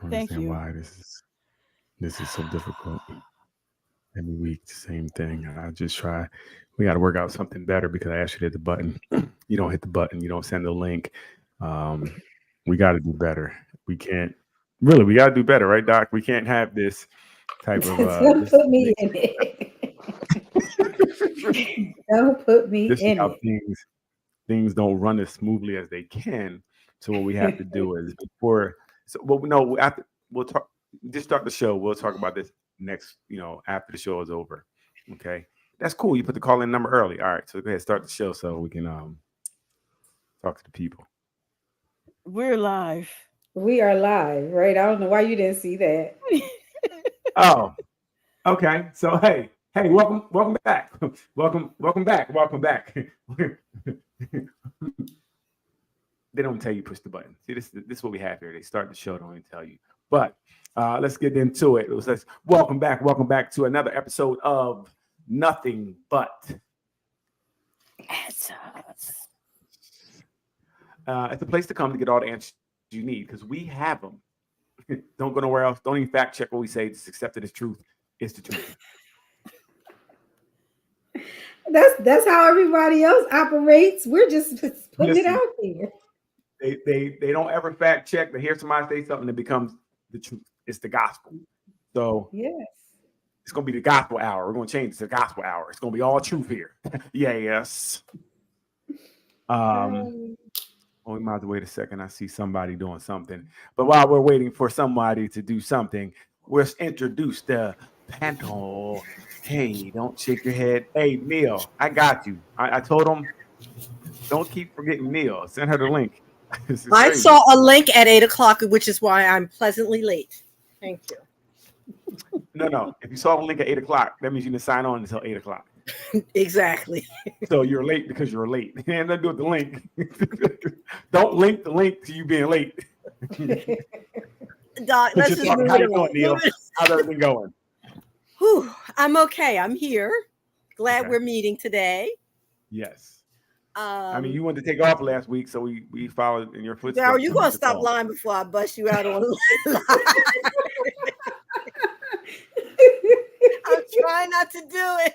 I Thank understand you. why this is so difficult. Every week, the same thing. I just try. We got to work out something better because I asked you to hit the button. You don't hit the button. You don't send the link. Um, we got to do better. We can't really. We got to do better, right, Doc? We can't have this type of Don't put me in it. Don't put me this is in how it. things don't run as smoothly as they can. So what we have to do is before. So well, no, after we'll talk. Just start the show. We'll talk about this next. After the show is over. Okay, that's cool. You put the call in number early. All right, so go ahead, start the show so we can talk to the people. We're live. We are live, right? I don't know why you didn't see that. Oh, okay. So hey, welcome back, welcome back. They don't tell you push the button. See, this is what we have here. They start the show, don't even tell you. But let's get into it. Let's welcome back to another episode of Nothing But. Answers. It's a place to come to get all the answers you need because we have them. Don't go nowhere else. Don't even fact check what we say. Just accept it as truth. It's the truth. That's how everybody else operates. We're just putting it Listen, out there. they don't ever fact check. They hear somebody say something that becomes the truth. It's the gospel. So Yes. it's gonna be the gospel hour. We're gonna change it to the gospel hour. It's gonna be all truth here. Yes. Um, Um, we might have to wait a second. I see somebody doing something. But while we're waiting for somebody to do something, let's introduce the panel. Hey, don't shake your head. Hey, Neil, I got you. I told him, don't keep forgetting Neil. Send her the link. This is I crazy. saw a link at 8 o'clock, which is why I'm pleasantly late. Thank you. No. If you saw the link at 8 o'clock, that means you didn't sign on until 8 o'clock. Exactly. So you're late because you're late. And nothing to do with the link. Don't link the link to you being late. Doc, But let's you're just talking. move How it you doing, on. Neil? How's everything going? Whew, I'm okay. I'm here. Glad Okay. we're meeting today. Yes. I mean, Um, you wanted to take off last week, so we followed in your Daryl, footsteps you and we gonna took stop off. lying before I bust you out on line. I'm trying not to do it.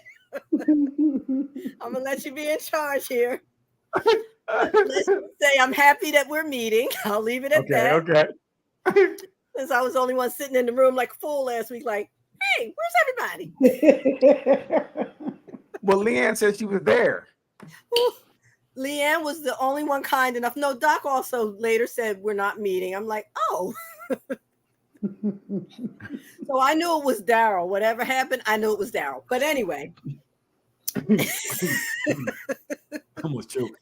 I'm gonna let you be in charge here. Let's say I'm happy that we're meeting. I'll leave it at that. Okay. Since I was the only one sitting in the room like a fool last week, like, hey, where's everybody? Well, Leanne said she was there. Whew. Leanne was the only one kind enough. No, Doc also later said we're not meeting. I'm like, oh. So I knew it was Daryl. Whatever happened, I knew it was Daryl. But anyway. Almost choked.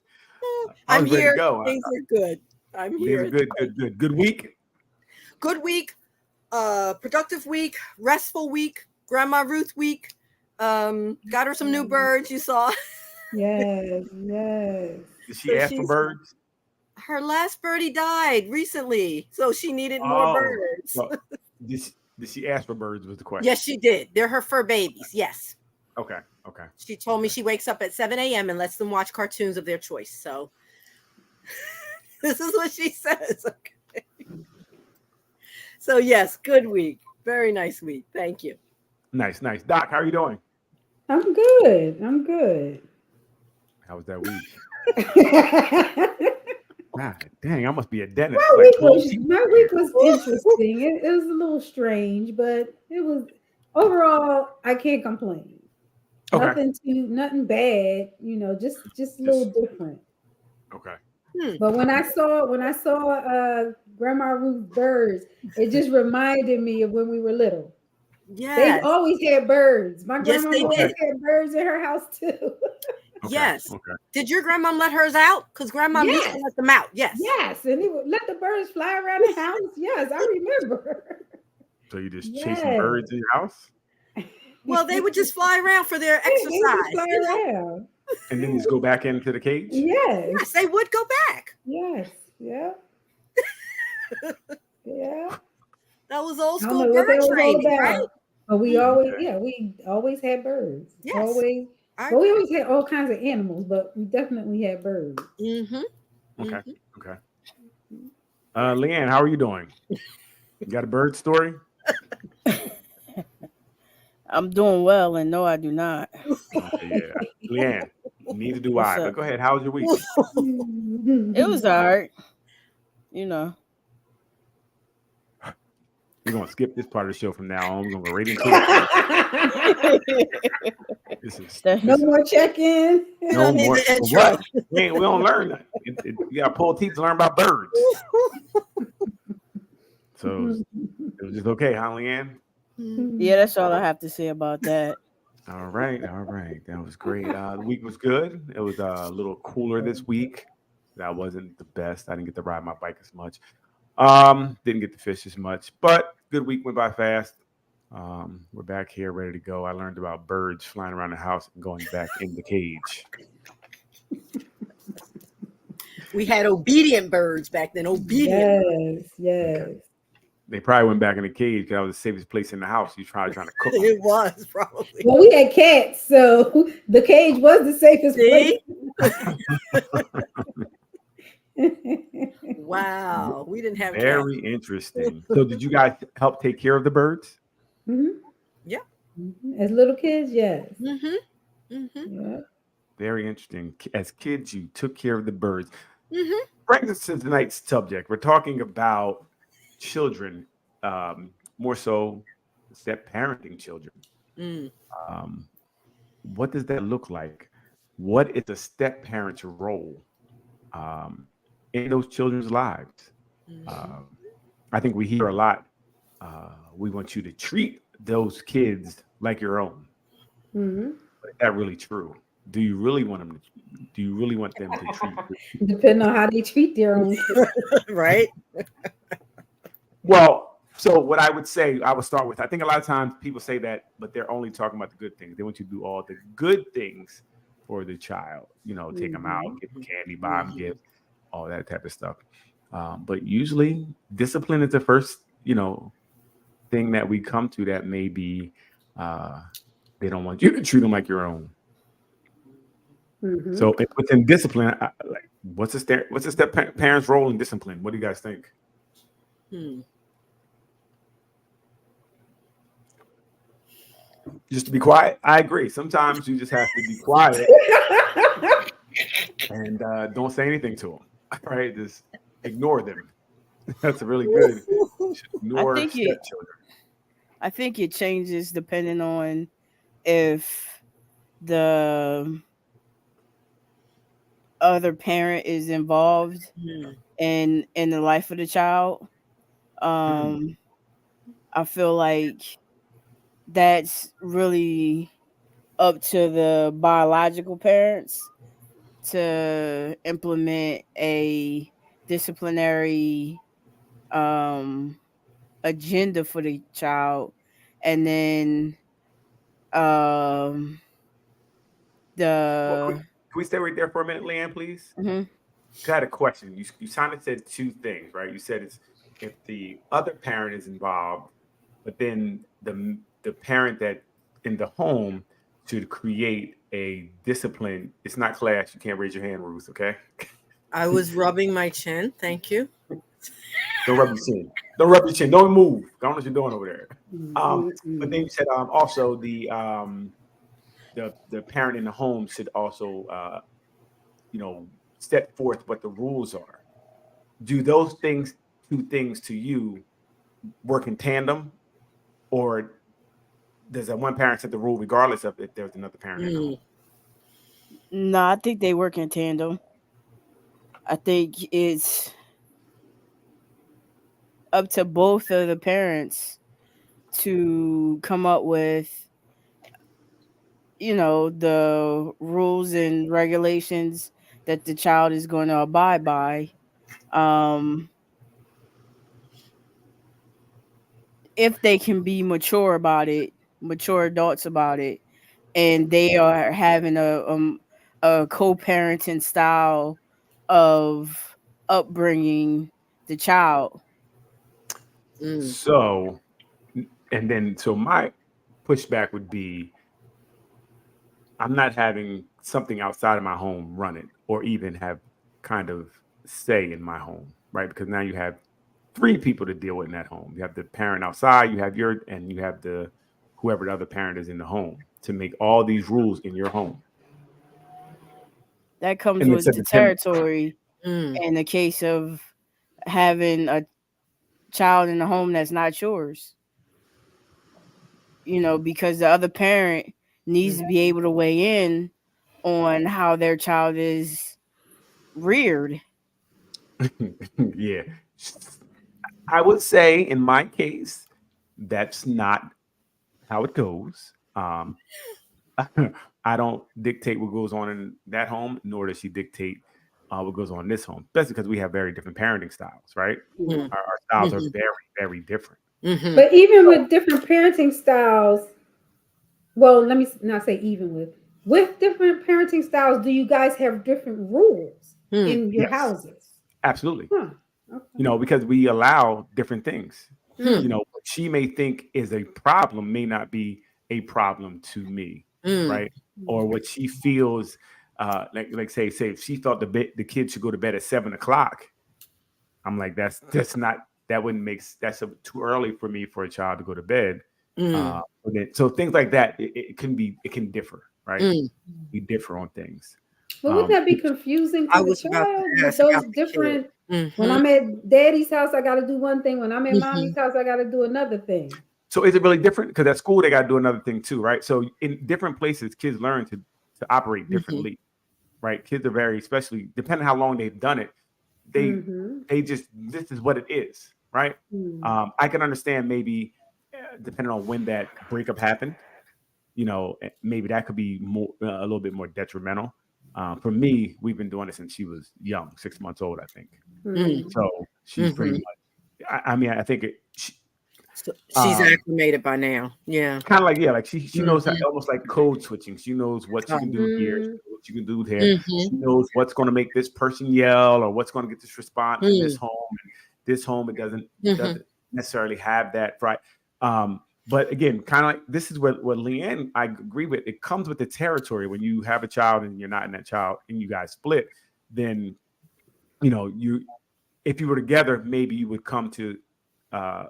I I'm was ready to here. go. Things are good. I'm Things are here. good week. Good week. Productive week. Restful week. Grandma Ruth week. Got her some new birds, you saw. Yes. Did she So ask for birds? her last birdie died recently, so she needed more Oh, birds. so did she ask for birds? Was the question? Yes, she did. They're her fur babies. Yes. Okay. She told me she wakes up at 7 a.m. and lets them watch cartoons of their choice. So this is what she says. Okay. So yes, good week. Very nice week. Thank you. Nice. Doc, how are you doing? I'm good. How was that week? God dang, I must be a dentist. My Like week 12 was teeth my in week here. was interesting. It was a little strange, but it was overall I can't complain. Okay. Nothing bad, just a little Just different. okay. But when I saw Grandma Ruth's birds, it just reminded me of when we were little. They Yes. always had birds. My Yes, grandma they Okay. always did. had birds in her house too. Okay. Yes. Did your grandma let hers out? Because grandma used to Yes, let them out. Yes. yes, and he would let the birds fly around the house. Yes, I remember. So you just chasing Yes, birds in your house, Well, they would just fly around for their they would just exercise. fly You know? around. and then you just go back into the cage. Yes, Yes, they would go back. yes, yeah, yeah. That was old I don't school know what bird that was all training, right? about, but Okay. we always had birds. Yes. Always, I but we agree. always had all kinds of animals, but we definitely had birds. Mm-hmm. Okay. Mm-hmm. Okay. Leanne, how are you doing? You got a bird story? I'm doing well, and no, I do not. Okay, yeah. Leanne, neither do What's I. But up? go ahead. How was your week? It was alright. You know. We're gonna skip this part of the show from now on. We're gonna go right into it. This is That- No this more check-in. You no don't need more the intro. what? We don't learn that. You gotta pull teeth to learn about birds. So it was just okay, huh, Leanne? yeah, that's all I have to say about that. All right, all right. That was great. The week was good. It was a little cooler this week. That wasn't the best. I didn't get to ride my bike as much. Didn't get to fish as much, but good week went by fast. We're back here ready to go. I learned about birds flying around the house and going back in the cage. We had obedient birds back then. Obedient. Yes. They probably went back in the cage because that was the safest place in the house. You trying to cook them. It was probably. Well, we had cats, so the cage was the safest See? place. Wow. We didn't have cats. Very interesting. So, did you guys help take care of the birds? Mhm. Yeah. As little kids, yes. Mm-hmm. Mm-hmm. Yeah. Very interesting. As kids, you took care of the birds. Mm-hmm. Brings us to tonight's subject. We're talking about children, more so step parenting children. Mm. What does that look like? What is a step parent's role in those children's lives? I think we hear a lot. We want you to treat those kids like your own. Mhm. But is that really true? Do you really want them to? Do you really want them to treat you? Depending on how they treat their own kids. Right? Well, so what I would say, I would start with, I think a lot of times people say that, but they're only talking about the good things. They want you to do all the good things for the child, take them out, give them candy, buy them gifts, all that type of stuff. But usually discipline is the first, thing that we come to that maybe they don't want you to treat them like your own. Mhm. So within discipline, what's the step parent's role in discipline? What do you guys think? Just to be quiet. I agree. Sometimes you just have to be quiet and don't say anything to them. Right? Just ignore them. That's really good. Ignore stepchildren. I think it changes depending on if the other parent is involved in the life of the child. I feel like that's really up to the biological parents to implement a disciplinary agenda for the child, and then Well, the can we stay right there for a minute, Leanne, please? mhm. I had a question. You kind of said two things, right? You said it's if the other parent is involved, but then the parent that in the home should create a discipline. It's not class. You can't raise your hand, Ruth. Okay. I was rubbing my chin. Thank you. Don't rub your chin. Don't rub your chin. Don't move. Don't know what you're doing over there. But then you said also the parent in the home should also set forth what the rules are. Do those two things to you work in tandem, or does that one parent set the rule regardless of if there's another parent in the home? No, I think they work in tandem. I think it's up to both of the parents to come up with the rules and regulations that the child is going to abide by. If they can be mature adults about it, and they are having a co-parenting style of upbringing the child. So, and then my pushback would be, I'm not having something outside of my home run it or even have kind of say in my home, right? Because now you have three people to deal with in that home. You have the parent outside, you have the whoever the other parent is in the home to make all these rules in your home. That comes And they with said the the temp, territory Mm. in the case of having a child in the home that's not yours. Because the other parent needs to be able to weigh in on how their child is reared. yeah. I would say in my case, that's not how it goes. I don't dictate what goes on in that home, nor does she dictate what goes on in this home, especially because we have very different parenting styles, right? Mm. Our styles are Mhm. very, very different. Mhm. But even with different parenting styles, well, let me not say even with different parenting styles, do you guys have different rules Mm. in your Yes, houses? absolutely. Huh. Okay. Because we allow different things. Hmm. What she may think is a problem may not be a problem to me, Mm. right? Or what she feels, like say if she thought the kid should go to bed at 7 o'clock, I'm like that wouldn't that's too early for me for a child to go to bed. Mm. So things like that, it can differ, right? Mm. We differ on things. But wouldn't that be confusing I to the was about child to with ask those about the kid. different? When Mhm. I'm at daddy's house, I got to do one thing. When I'm at mommy's Mhm. house, I got to do another thing. So is it really different? Because at school they got to do another thing too, right? So in different places, kids learn to operate Mhm. differently, right? Kids are very, especially depending how long they've done it, they Mm-hmm. this is what it is, right? Mm. I can understand maybe depending on when that breakup happened, maybe that could be more a little bit more detrimental. For me, we've been doing it since she was young, 6 months old, I think. Mm. So she's pretty Mhm. much. I mean, I think So she's um, acclimated by now. Yeah. kind of like like she knows how, Mhm. almost like code switching. She knows what you can do here, she Mm. knows what you can do there. Mhm. She knows what's going to make this person yell or what's going to get this response in this Mm. home. And this home it Mhm. doesn't necessarily have that, right? But again, kind of like this is what Leanne I agree with. It comes with the territory. When you have a child and you're not in that child and you guys split, then you if you were together, maybe you would come to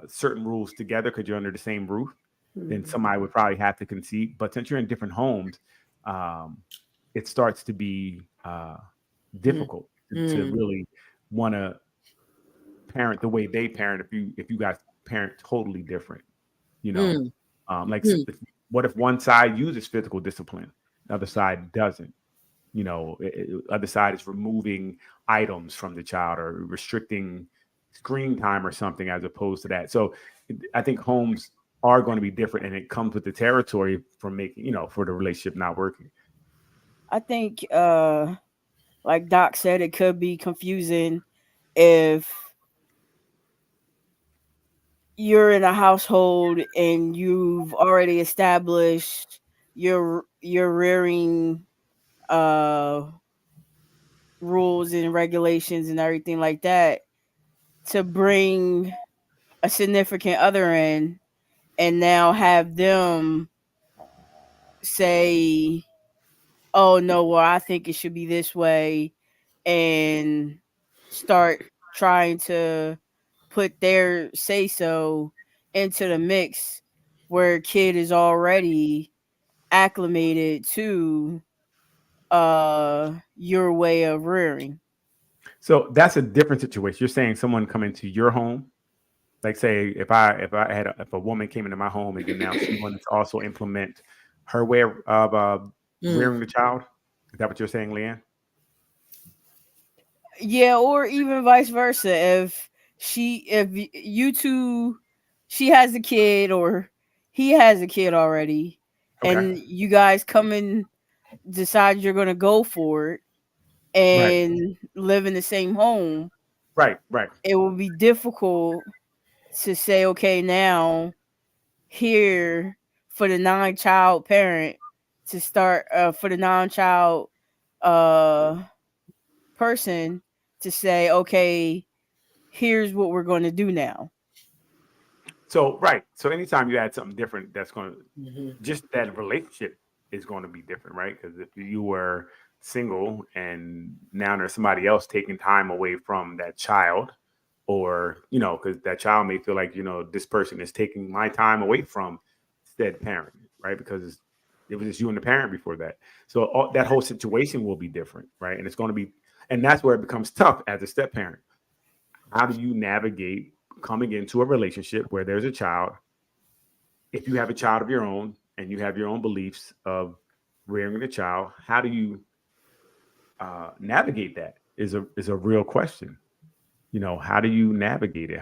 certain rules together because you're under the same roof. Then Mm. somebody would probably have to concede. But since you're in different homes, um, it starts to be Mm. difficult to Mm. really want to parent the way they parent if you guys parent totally different. You know, Mm. like Mm. what if one side uses physical discipline, the other side doesn't? Other side is removing items from the child or restricting screen time or something as opposed to that. So I think homes are going to be different and it comes with the territory for making, for the relationship not working. I think, like Doc said, it could be confusing if you're in a household and you've already established your rearing uh rules and regulations and everything like that, to bring a significant other in and now have them say, oh no, well, I think it should be this way, and start trying to put their say so into the mix where a kid is already acclimated to your way of rearing. So that's a different situation. You're saying someone come into your home, like say if a woman came into my home and then now she wanted to also implement her way of Mm. rearing the child. Is that what you're saying, Leanne? Yeah, or even vice versa. If you two, she has a kid or he has a kid already, Okay. and you guys come and decide you're gonna go for it Right. and live in the same home, Right. Right. it will be difficult to say, okay, now here for the non-child parent to start for the non-child uh person to say, okay, here's what we're going to do now. So right. So anytime you add something different, that's going to Mhm. just that relationship is going to be different, right? Because if you were single and now there's somebody else taking time away from that child, or, because that child may feel like, this person is taking my time away from said parent, right? Because it was just you and the parent before that. So that whole situation will be different, right? And it's going to be, and that's where it becomes tough as a step parent. How do you navigate coming into a relationship where there's a child? If you have a child of your own and you have your own beliefs of rearing the child, how do you navigate that is a real question. How do you navigate it?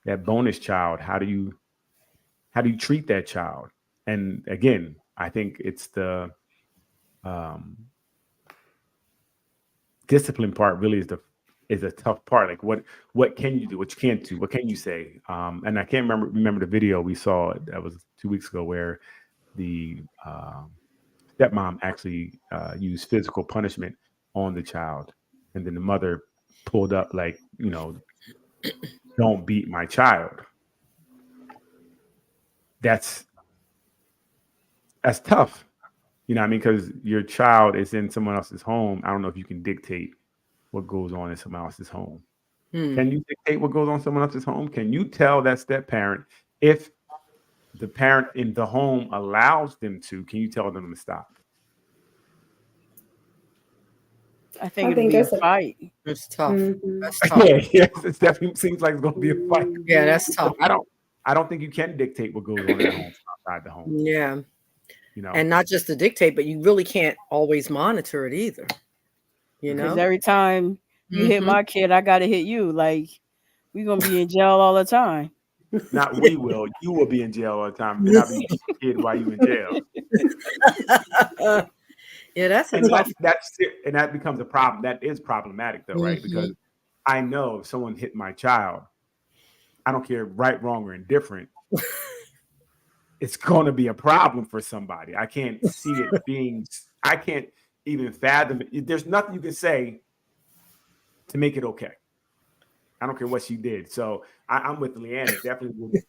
That bonus child, how do you treat that child? And again, I think it's the discipline part really is a tough part. Like what can you do? What you can't do? What can you say? And I can't remember the video we saw that was 2 weeks ago where the stepmom actually used physical punishment on the child, and then the mother pulled up like, don't beat my child. That's tough. You know what I mean? Because your child is in someone else's home. I don't know if you can dictate what goes on in someone else's home. Can you dictate what goes on in someone else's home? Can you tell that step parent, if the parent in the home allows them to, can you tell them to stop? I think it'll be a fight. It's tough. Mhm. That's tough. Yeah, it definitely seems like it's going to be a fight. Yeah, that's tough. I don't think you can dictate what goes on at home outside the home. Yeah. And not just to dictate, but you really can't always monitor it either. Because every time you hit my kid, I gotta hit you. Like, we're gonna be in jail all the time. Not we will. You will be in jail all the time. You're not being a kid while you in jail. Yeah, that's and that becomes a problem. That is problematic though, right? Because I know if someone hit my child, I don't care right, wrong, or indifferent. It's going to be a problem for somebody. I can't see it being. I can't even fathom it. There's nothing you can say to make it okay. I don't care what she did. So I'm with Leanne. It definitely would.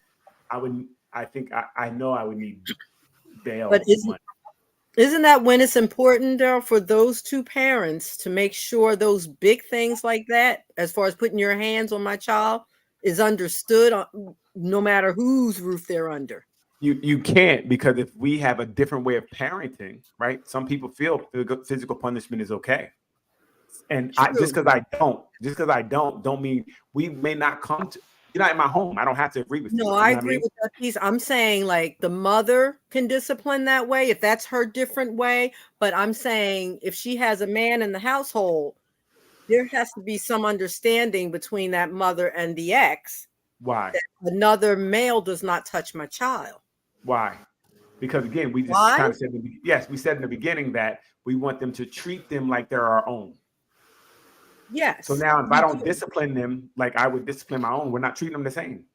I know I would need bail. But isn't that when it's important, Daryl, for those two parents to make sure those big things like that, as far as putting your hands on my child, is understood no matter whose roof they're under? You can't, because if we have a different way of parenting, right? Some people feel physical punishment is okay. And just because I don't mean we may not come to. You're not in my home. I don't have to agree with you. No, I agree with that piece. I'm saying like the mother can discipline that way if that's her different way. But I'm saying if she has a man in the household, there has to be some understanding between that mother and the ex. Why? Another male does not touch my child. Why? Because again, we just kind of said, we said in the beginning that we want them to treat them like they're our own. Yes. So now if I don't discipline them like I would discipline my own, we're not treating them the same.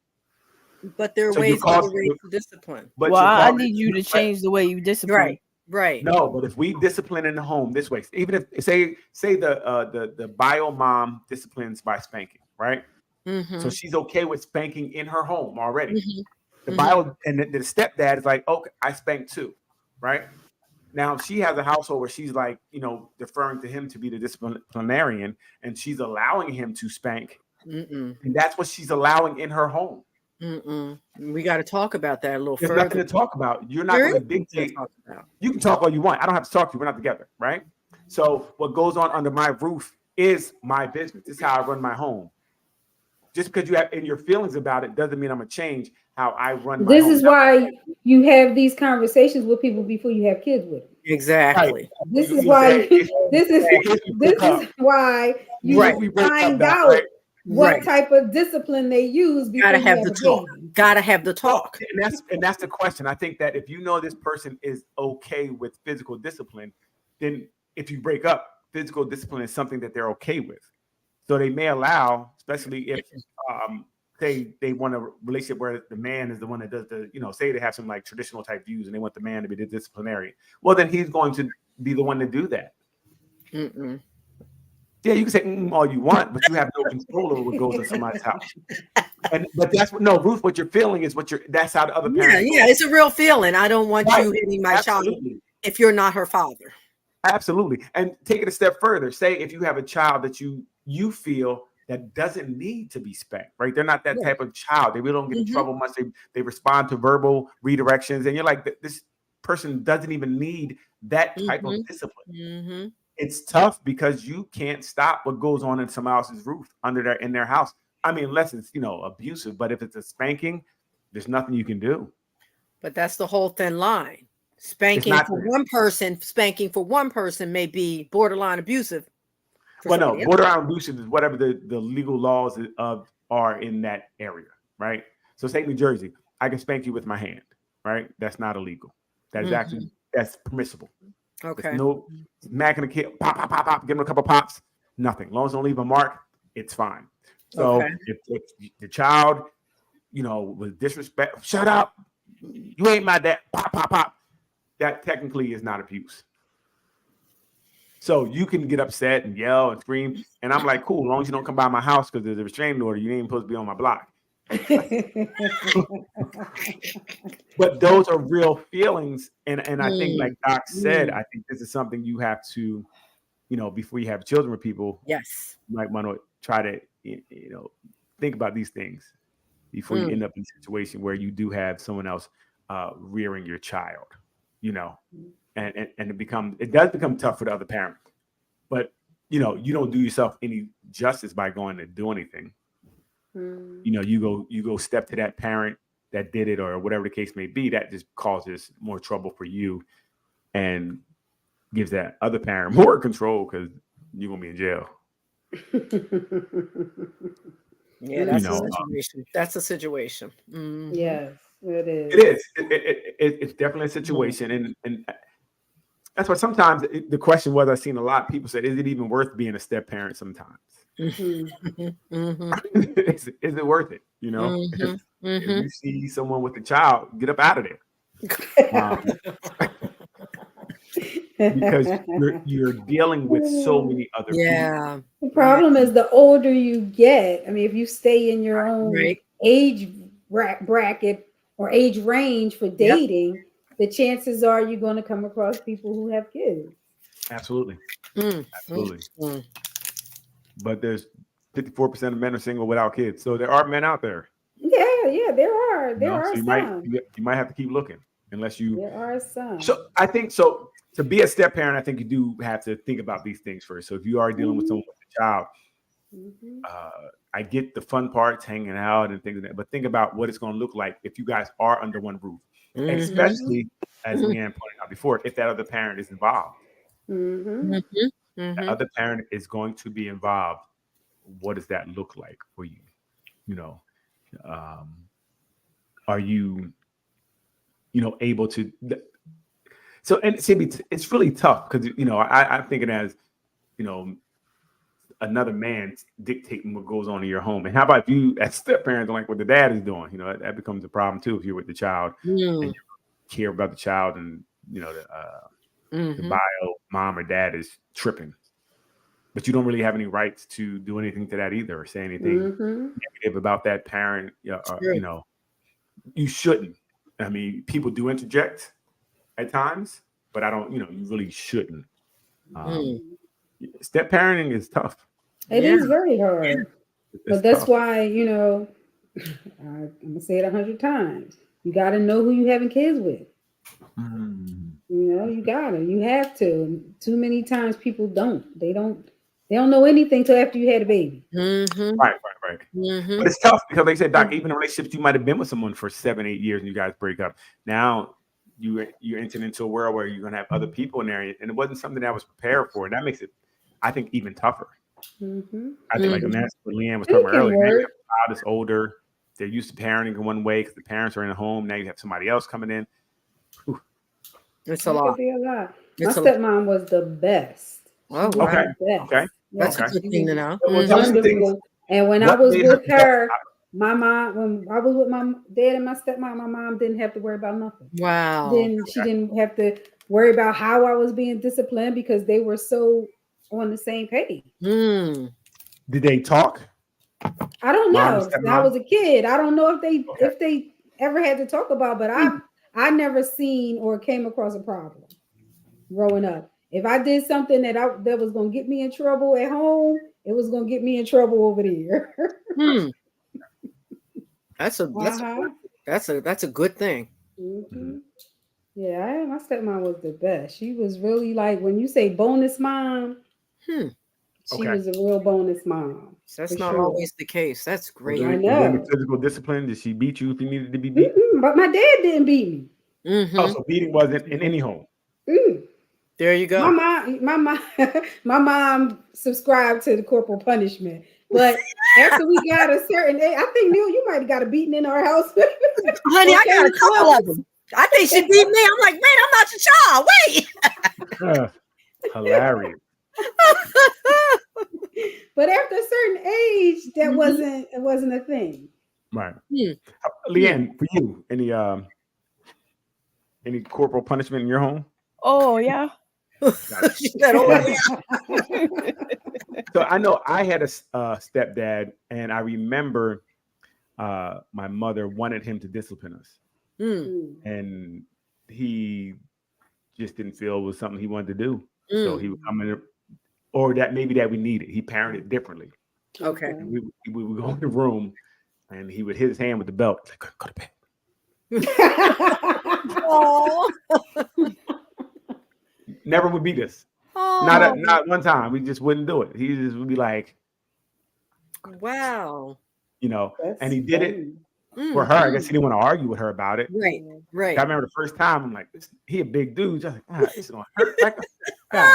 But there are ways to discipline. Well, I need you to change the way you discipline. Right. No, but if we discipline in the home this way, even if say the bio mom disciplines by spanking, right? So she's okay with spanking in her home already. The bio and the stepdad is like, okay, I spank too, right? Now she has a household where she's like, deferring to him to be the disciplinarian, and she's allowing him to spank, and that's what she's allowing in her home. We got to talk about that a little further. There's nothing to talk about. You're not going to dictate. You can talk all you want. I don't have to talk to you. We're not together, right? So what goes on under my roof is my business. This is how I run my home. Just because you have in your feelings about it doesn't mean I'm gonna change how I run my home. Is why you have these conversations with people before you have kids with them. Exactly. Right. This is why you find out what type of discipline they use before you have the talk. Gotta have the talk. And that's the question. I think that if you know this person is okay with physical discipline, then if you break up, physical discipline is something that they're okay with. So they may allow, especially if they want a relationship where the man is the one that does the, say they have some like traditional type views and they want the man to be the disciplinarian. Well, then he's going to be the one to do that. Yeah, you can say all you want, but you have no control over what goes in somebody's house. But that's Ruth, what you're feeling is that's how the other parents. Yeah, it's a real feeling. I don't want you hitting my child if you're not her father. Absolutely. And take it a step further. Say if you have a child that you feel that doesn't need to be spanked, right? They're not that Right. type of child. They really don't get in Mhm. trouble much. They respond to verbal redirections, and you're like, this person doesn't even need that type of Mhm. discipline. Mhm. It's tough because you can't stop what goes on in someone else's roof in their house. I mean, unless it's abusive, but if it's a spanking, there's nothing you can do. But that's the whole thin line. It's Spanking not for fair. one person may be borderline abusive for Well, no, somebody else. borderline abusive is whatever the legal laws are in that area, right? So, say New Jersey, I can spank you with my hand, right? That's not illegal. That is actually that's permissible. There's Okay. no smacking a kid, pop, pop, pop, pop, give him a couple pops, nothing. As long as don't leave a mark, it's fine. So, Okay. if the child, was disrespect, shut up, you ain't my dad, pop, pop, pop. That technically is not abuse. So you can get upset and yell and scream, and I'm like, cool, as long as you don't come by my house because there's a restraining order, you ain't supposed to be on my block. But those are real feelings, and I think, like Doc said, I think this is something you have to, before you have children with people, Yes. you might want to try to, think about these things before you end up in a situation where you do have someone else rearing your child, and it does become tough for the other parent. But you don't do yourself any justice by going to do anything. You go step to that parent that did it or whatever the case may be. That just causes more trouble for you and gives that other parent more control because you're gonna be in jail. Yeah, that's a situation. That's a situation. Yes, it is. It is. It's definitely a situation, and that's why sometimes the question was, I've seen a lot of people say, is it even worth being a step parent sometimes? Mm-hmm. Is it worth it? If you see someone with a child, get up out of there. Because you're dealing with so many other people. Yeah. The problem is the older you get. I mean, if you stay in your own age bracket or age range for dating, the chances are you're going to come across people who have kids. Absolutely. Absolutely. But there's 54% of men are single without kids. So there are men out there. Yeah, there are. There are So some. you might have to keep looking unless you. There are some. So I think so. To be a step parent, I think you do have to think about these things first. So if you are dealing with someone with a child, I get the fun parts, hanging out and things like that, but think about what it's going to look like if you guys are under one roof, especially as Leanne pointed out before, if that other parent is involved. The other parent is going to be involved. What does that look like for you? Are you, able to? So, and see, it's really tough because I'm thinking as another man dictating what goes on in your home. And how about you as step parents, like what the dad is doing? That becomes a problem too if you're with the child and you care about the child, and the bio mom or dad is tripping, but you don't really have any rights to do anything to that either, or say anything negative about that parent. You shouldn't. I mean, people do interject at times, but I don't. You really shouldn't. Step parenting is tough. It is very hard. But that's tough. why, I'm going to say it 100 times. You got to know who you having kids with. You got to. You have to. Too many times people don't. They don't know anything till after you had a baby. Right. But it's tough because, like I said, Doc, even in relationships, you might have been with someone for 7-8 years and you guys break up. Now you're entering into a world where you're going to have other people in there, and it wasn't something that I was prepared for. And that makes it, I think, even tougher. I think, like that's what Leanne was talking about earlier. Now you have a child that's older. They're used to parenting in one way because the parents are in the home. Now you have somebody else coming in. Whew. It's a lot. My stepmom was the best. Okay. That's a good thing to know. Wonderful. And when I was with her, my mom, when I was with my dad and my stepmom, my mom didn't have to worry about nothing. Wow. Then she didn't have to worry about how I was being disciplined because they were so on the same page. Did they talk? I don't know. I was a kid. I don't know if they ever had to talk about, but I never seen or came across a problem growing up. If I did something that was going to get me in trouble at home, it was gonna get me in trouble over there. Hmm. That's a good thing. Mm-hmm. Yeah, my stepmom was the best. She was really like when you say bonus mom, Hmm. she Okay. was a real bonus mom. That's for not sure. always the case. That's Was great. there, I was there any know. physical discipline? Did she beat you if you needed to be beat? But my dad didn't beat me. Oh, Mm-hmm. so beating wasn't in any home. Mm. There you My go. mom, my mom, my mom subscribed to the corporal punishment. But after we got a certain age, I think Neil, you might have got a beating in our house. Honey, I got a Okay, couple of them. I think she beat me. I'm like, man, I'm not your child. Wait. Hilarious. But after a certain age, that Mhm. wasn't a thing. Right. Hmm. Leanne, for you, any corporal punishment in your home? Oh yeah. Gotcha. She said, oh, Gotcha. yeah. So I know I had a stepdad, and I remember my mother wanted him to discipline us, Mm, and he just didn't feel it was something he wanted to do. So he mm. would come in, or that maybe that we needed. He parented differently, Okay. and we would go in the room, and he would hit his hand with the belt. He's like, go to bed. Oh, Never would beat us. oh, Not one time. We just wouldn't do it. He just would be like, wow. and That's he did it funny. for Mm, her. I guess mm. he didn't want to argue with her about it. Right, Like, I right. remember the first time, I'm like, he a big dude. Just like, God, this is gonna hurt. Like, God,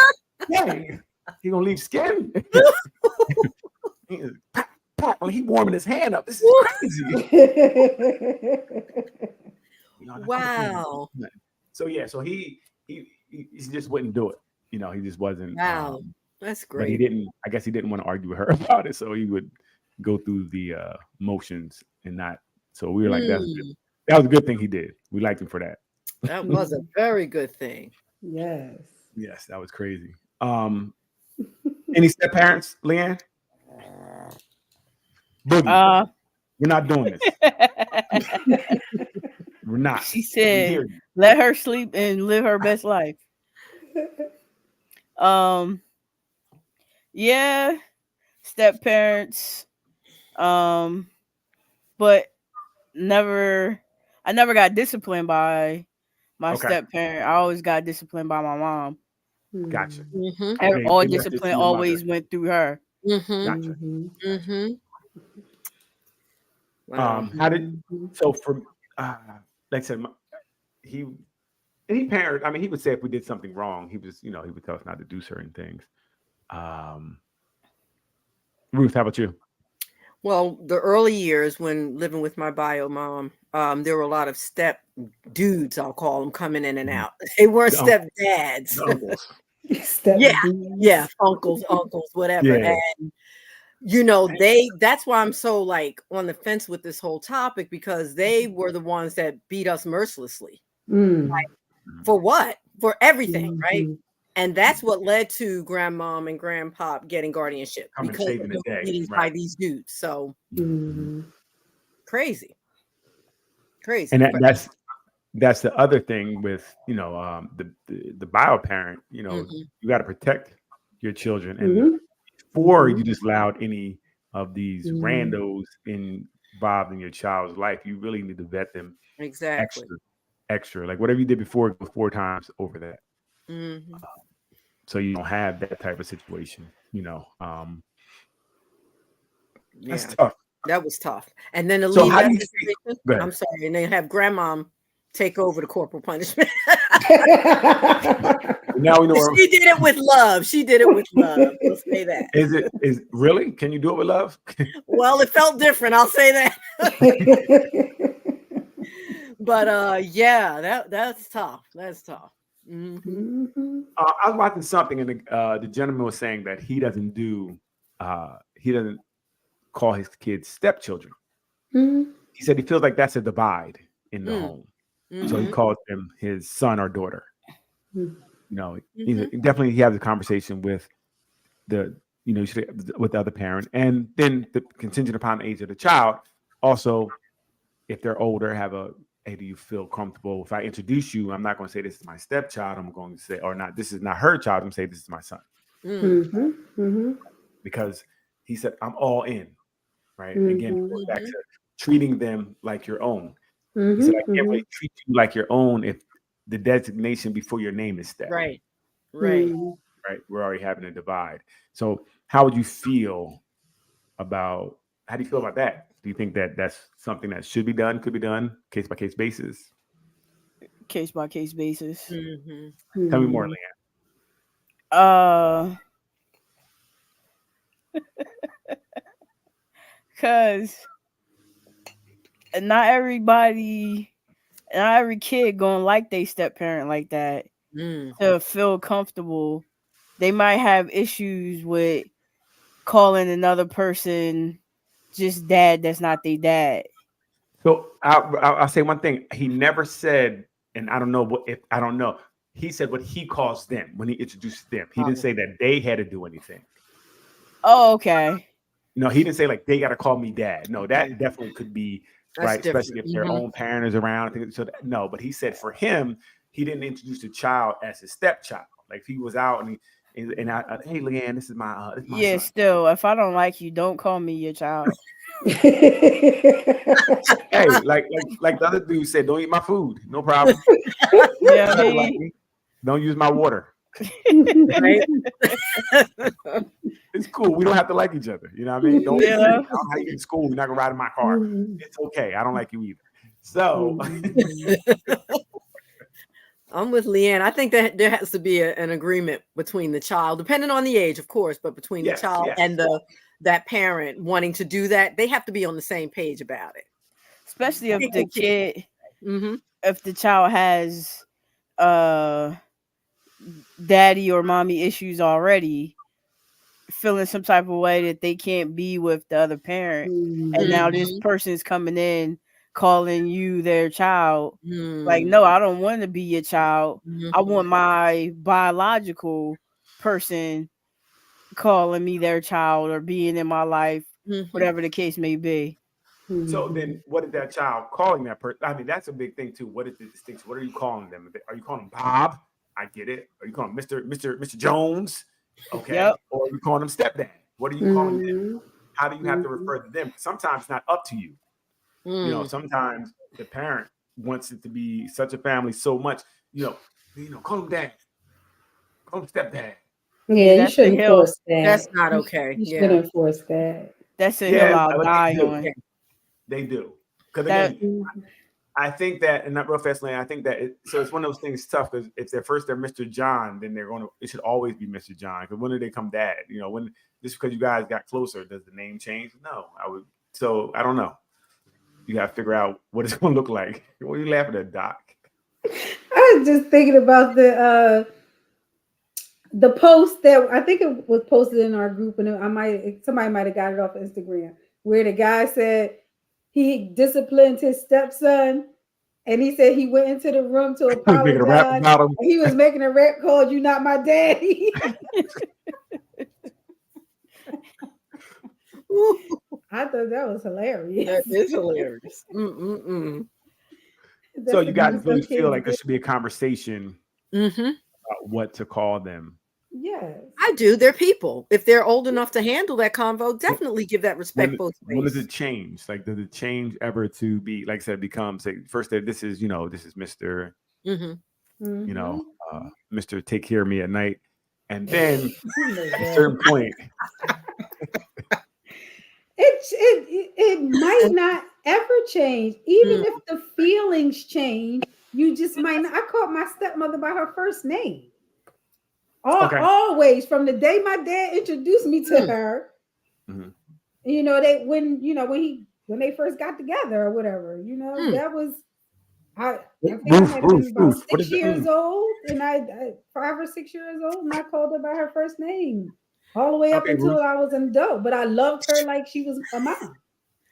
dang, he gonna leave skin. He is, pop, pop, when he warming his hand up. This is crazy. Like, go to bed. Wow. So yeah, so he just wouldn't do it. He just wasn't. Wow. That's But he great. didn't. I guess he didn't want to argue with her about it, so he would go through the motions and not. So we were like, that's good. Mm, That was a good thing he did. We liked him for that. that was a very good thing. Yes. Yes, that was crazy. Any step parents, Leanne? Boogie, we're not doing this. We're not. She We said, hear you. let her sleep and live her best life. Yeah, step parents. But I never got disciplined by my Okay, step parent. I always got disciplined by my mom. gotcha. Mm-hmm. All They left it to discipline your mother. always went through her. Mm-hmm. Gotcha. Mm-hmm. Wow. How did so for like I said, he parent. I mean, he would say if we did something wrong, he would tell us not to do certain things. Ruth, how about you? Well, the early years when living with my bio mom, there were a lot of step dudes, I'll call them, coming in and out. They weren't The uncle- step dads. the uncles. Step Yeah, dudes. yeah, uncles, whatever. Yeah. And that's why I'm so like on the fence with this whole topic, because they were the ones that beat us mercilessly. Mm. For what? For everything, right? Mhm. And that's what led to grandmom and grandpop getting guardianship, Coming because saving the of those day, beatings by right? these dudes. So Mhm. crazy. And But that's the other thing with the bio parent. mhm, You got to protect your children, and Mhm. before you just allowed any of these Mhm. randos involved in your child's life, you really need to vet them exactly. extra. Like whatever you did before, go 4 times over that, Mhm. so you don't have that type of situation. That's Yeah, tough. that was tough. And then to So leave how do that you see? situation, Go ahead. I'm sorry, and then have grandmom take over the corporal punishment. Now we know where. She did it with love. She did it with love. We'll say that. Is really? Can you do it with love? Well, it felt different. I'll say that. But yeah, that's tough. That's tough. Mhm. Mhm. I was watching something, and the gentleman was saying that he doesn't call his kids stepchildren. Mhm. He said he feels like that's a divide in the Mm. home, so he Mhm. calls them his son or daughter. Mhm. Definitely he has a conversation with with the other parent, and then contingent upon the age of the child. Also, if they're older, have a, hey, do you feel comfortable if I introduce you? I'm not going to say this is my stepchild. I'm going to say, or not, this is not her child. I'm going to say this is my son, Mm. Mhm. Mhm. because he said, I'm all in. Right. Again, it goes back to treating them like your own. He said, I can't really treat you like your own if the designation before your name is Steph. Right. Right. We're already having a divide. So how would you feel about, how do you feel about that? Do you think that that's something that should be done, could be done, case by case basis? Case by case basis. Tell me more, Leanne. Because not every kid gonna like they step parent like that to feel comfortable. They might have issues with calling another person just dad that's not their dad. So I'll say one thing. He never said, and I don't know I don't know. He said what he calls them when he introduced them. He didn't say that they had to do anything. Oh, okay. No, he didn't say like they got to call me dad. No, that definitely could be right, especially if their own parent is around. So no, but he said for him, he didn't introduce the child as his stepchild. Like if he was out and hey, Leanne, this is my yeah. son. Still, if I don't like you, don't call me your child. Hey, like the other dude said, don't eat my food. No problem. Yeah, I mean, don't use my water. Right? It's cool. We don't have to like each other. You know what I mean? Don't I don't know how you in school. You're not gonna ride in my car. It's okay. I don't like you either. So I'm with Leanne. I think that there has to be an agreement between the child, depending on the age, of course, but between the child and that parent wanting to do that. They have to be on the same page about it. Especially if the kid, if the child has daddy or mommy issues already, feeling some type of way that they can't be with the other parent, and now this person is coming in calling you their child. Like, no, I don't want to be your child. I want my biological person calling me their child or being in my life, whatever the case may be. So then what is that child calling that person? I mean, that's a big thing too. What is the distinction? What are you calling them? Are you calling them Bob? I get it. Are you calling him Mr. Jones? Okay. Yep. Or are you calling him stepdad? What are you calling them? How do you have to refer to them? Sometimes it's not up to you. You know, sometimes the parent wants it to be such a family so much, call him dad. Call him stepdad. Yeah, you shouldn't force that. That's not okay. You shouldn't force that. That's a hill I'll die on. They do. Because again, I think that, and not real fast, I think that so it's one of those things tough because if they're Mr. John, then it should always be Mr. John. Because when do they come dad? You know, when just because you guys got closer, does the name change? No, I don't know. You got to figure out what it's going to look like. What are you laughing at, Doc? I was just thinking about the post that I think it was posted in our group, and somebody might have got it off Instagram, where the guy said he disciplined his stepson, and he said he went into the room to apologize. And he was making a rap called "You Not My Daddy." I thought that was hilarious. That is hilarious. So you guys really feel like there should be a conversation about what to call them? Yes, I do. They're people. If they're old enough to handle that convo, definitely give that respect both ways. When does it change? Like, does it change ever to be, like I said, become, say, first this is Mr. Mr. Take Care of Me at Night, and then at a certain point, it might not ever change. Even if the feelings change, you just might not. I called my stepmother by her first name. Always, from the day my dad introduced me to her. You know, when they first got together or whatever, that was I think I had been about 6 years old, and I 5 or 6 years old, and I called her by her first name all the way up until I was an adult. But I loved her like she was a mom.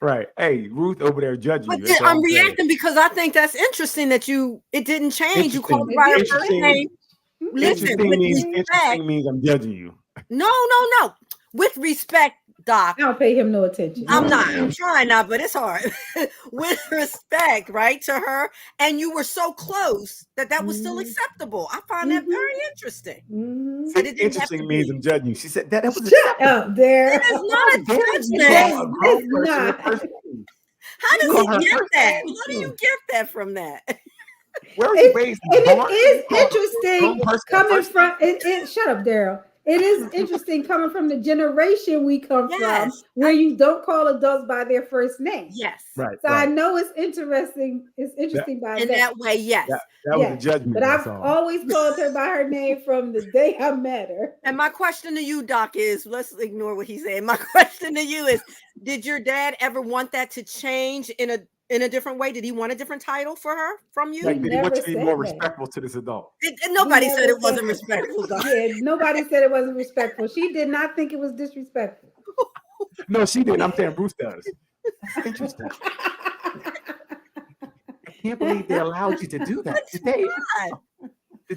Right. Hey, Ruth over there judging you. I'm reacting because I think that's interesting that it didn't change. You called her by her first name. Listen, interesting means I'm judging you. No. With respect, Doc, I don't pay him no attention. I'm not. I'm trying not, but it's hard. With respect, right, to her, and you were so close that was still acceptable. I find that very interesting. Mm-hmm. Interesting means I'm judging you. She said that was Shut acceptable. up there. That is not a judgment. It's not. How does he get that? How do you get that from that? Where are you raised? It is interesting coming from it. Shut up, Daryl. It is interesting coming from the generation we come from, where you don't call adults by their first name. Yes, right. So right. I know it's interesting. It's interesting by in that way. Yes, that was a judgment. But I've always called her by her name from the day I met her. And my question to you, Doc, is let's ignore what he's saying. My question to you is: did your dad ever want that to change in a different way? Did he want a different title for her from you? Like, did he want you to be more respectful to this adult? Nobody said it wasn't respectful. Yeah, nobody said it wasn't respectful. She did not think it was disrespectful. No, she didn't. I'm saying Bruce does. Interesting. I can't believe they allowed you to do that. Did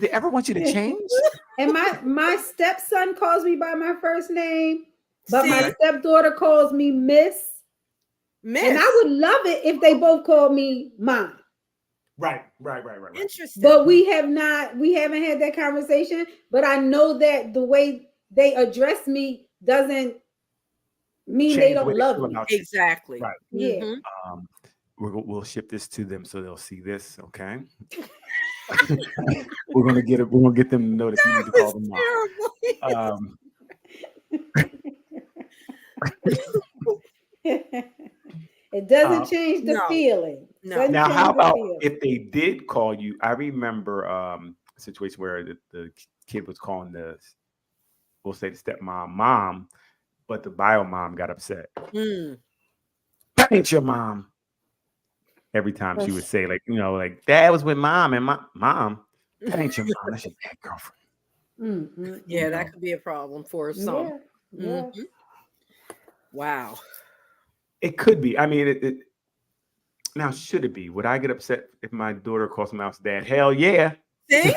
they ever want you to change? And my stepson calls me by my first name, but my stepdaughter calls me Miss. And I would love it if they both called me Mom. Right. Interesting. But we haven't had that conversation. But I know that the way they address me doesn't mean Change they don't love me. Exactly. Right. Yeah. Mm-hmm. We'll ship this to them so they'll see this. Okay. We're gonna get it. We're gonna get them to know that you need to call them Mom. It doesn't change the feeling. No. Now, how about if they did call you? I remember a situation where the kid was calling we'll say the stepmom mom, but the bio mom got upset. That ain't your mom. Every time she would say, like dad was with mom and my mom. That ain't your mom. That's your bad girlfriend. Mm-hmm. Yeah, that could be a problem for some. Yeah. Mm-hmm. Wow. It could be. I mean, now should it be? Would I get upset if my daughter calls my house dad? Hell yeah. See? Is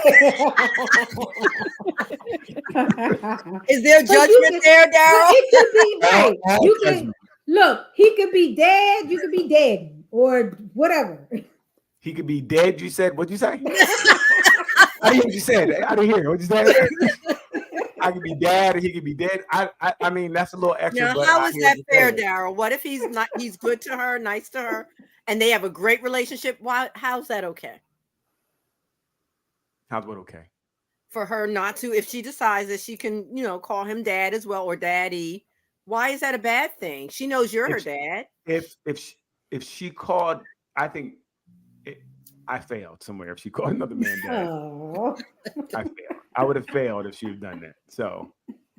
there judgment there, Daryl? It could be right. You can look. He could be dad. You could be dead or whatever. He could be dead. You said? What'd you say? I didn't hear what you said. I didn't hear. What'd you say? I could be dad, or he could be dead. I mean, that's a little extra. Now, how is that fair, Daryl? What if he's not? He's good to her, nice to her, and they have a great relationship. How's that okay? How's what okay? For her not to, if she decides that she can, call him dad as well or daddy. Why is that a bad thing? She knows you're her dad. If she called, I think I failed somewhere. If she called another man dad, I failed. I would have failed if she had done that. So,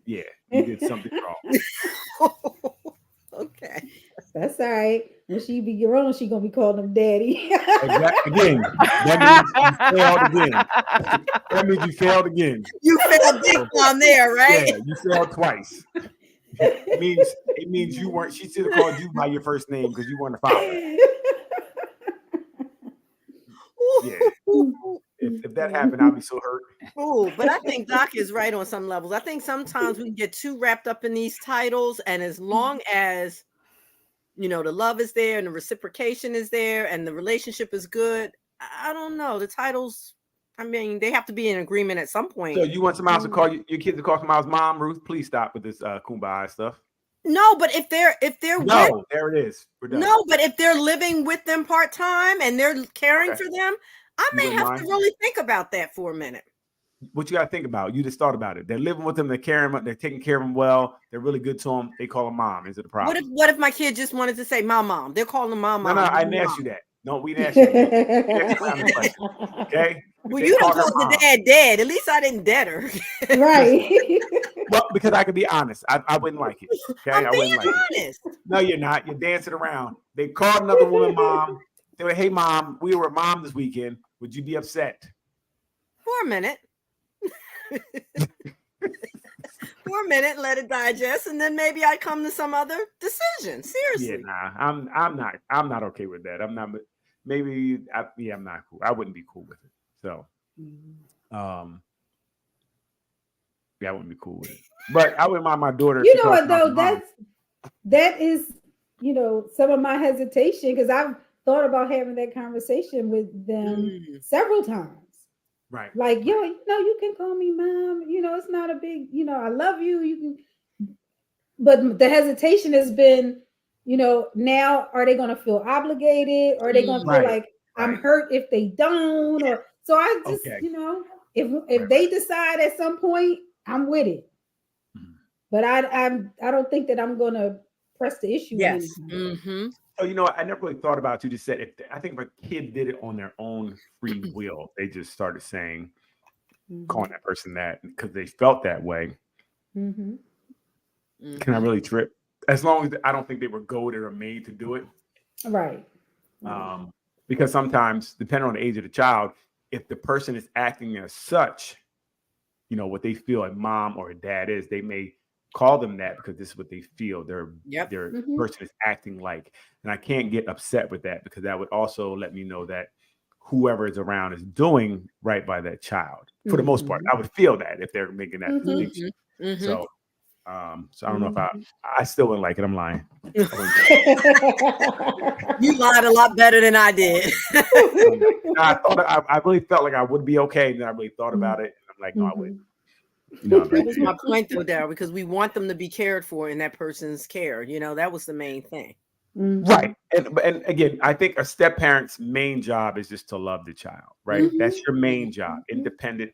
yeah, you did something wrong. Okay, that's all right. When she be grown, she gonna be calling him daddy. Again, that means you failed again. That means you failed again. You failed big on there, right? Yeah, you failed twice. It means you weren't. She should have called you by your first name because you weren't a father. Yeah. If that happened, I'd be so hurt. Oh, but I think Doc is right on some levels. I think sometimes we get too wrapped up in these titles, and as long as the love is there and the reciprocation is there and the relationship is good, I don't know. The titles, I mean, they have to be in agreement at some point. So you want somebody else to call your kids to call somebody else's mom, Ruth? Please stop with this kumbaya stuff. No, but if they're there it is. We're done. No, but if they're living with them part-time and they're caring for them, I may have to really think about that for a minute. What you got to think about? You just thought about it. They're living with them. They're caring. They're taking care of them well. They're really good to them. They call them mom. Is it a problem? What if my kid just wanted to say my mom? They're calling them mom. No, I didn't ask you that. No, we didn't ask you that. Okay. Well, you don't call the dad dead. At least I didn't dead her. Right. Well, because I could be honest. I wouldn't like it. Okay. I'm being honest. No, you're not. You're dancing around. They called another woman mom. They were, hey, mom, we were at mom this weekend. Would you be upset? For a minute. For a minute, let it digest, and then maybe I come to some other decision. Seriously. Yeah, nah, I'm not okay with that. I'm not. Maybe I'm not cool. I wouldn't be cool with it. So, yeah, I wouldn't be cool with it. But I wouldn't mind my daughter. You know what though? that is, some of my hesitation, because I've thought about having that conversation with them several times. Right. Like, yo, you can call me mom. It's not a big, I love you. You can. But the hesitation has been, now are they going to feel obligated? Or are they going to feel like I'm hurt if they don't? Or so I just, if they decide at some point, I'm with it. But I don't think that I'm going to press the issue. Yes. So I never really thought about. You just said I think if a kid did it on their own free will, they just started saying, calling that person that because they felt that way. Can I really trip? As long as I don't think they were goaded or made to do it. Right. Because sometimes, depending on the age of the child, if the person is acting as such, what they feel like mom or dad is, they may call them that because this is what they feel their person is acting like. And I can't get upset with that because that would also let me know that whoever is around is doing right by that child. For the most part, I would feel that if they're making that distinction. So I don't know if I still wouldn't like it. I'm lying. You lied a lot better than I did. I really felt like I would be okay. Then I really thought about it. And I'm like, no, I wouldn't. That was my point though, Daryl, because we want them to be cared for in that person's care. That was the main thing. Right. And again, I think a step parent's main job is just to love the child, right? That's your main job, independent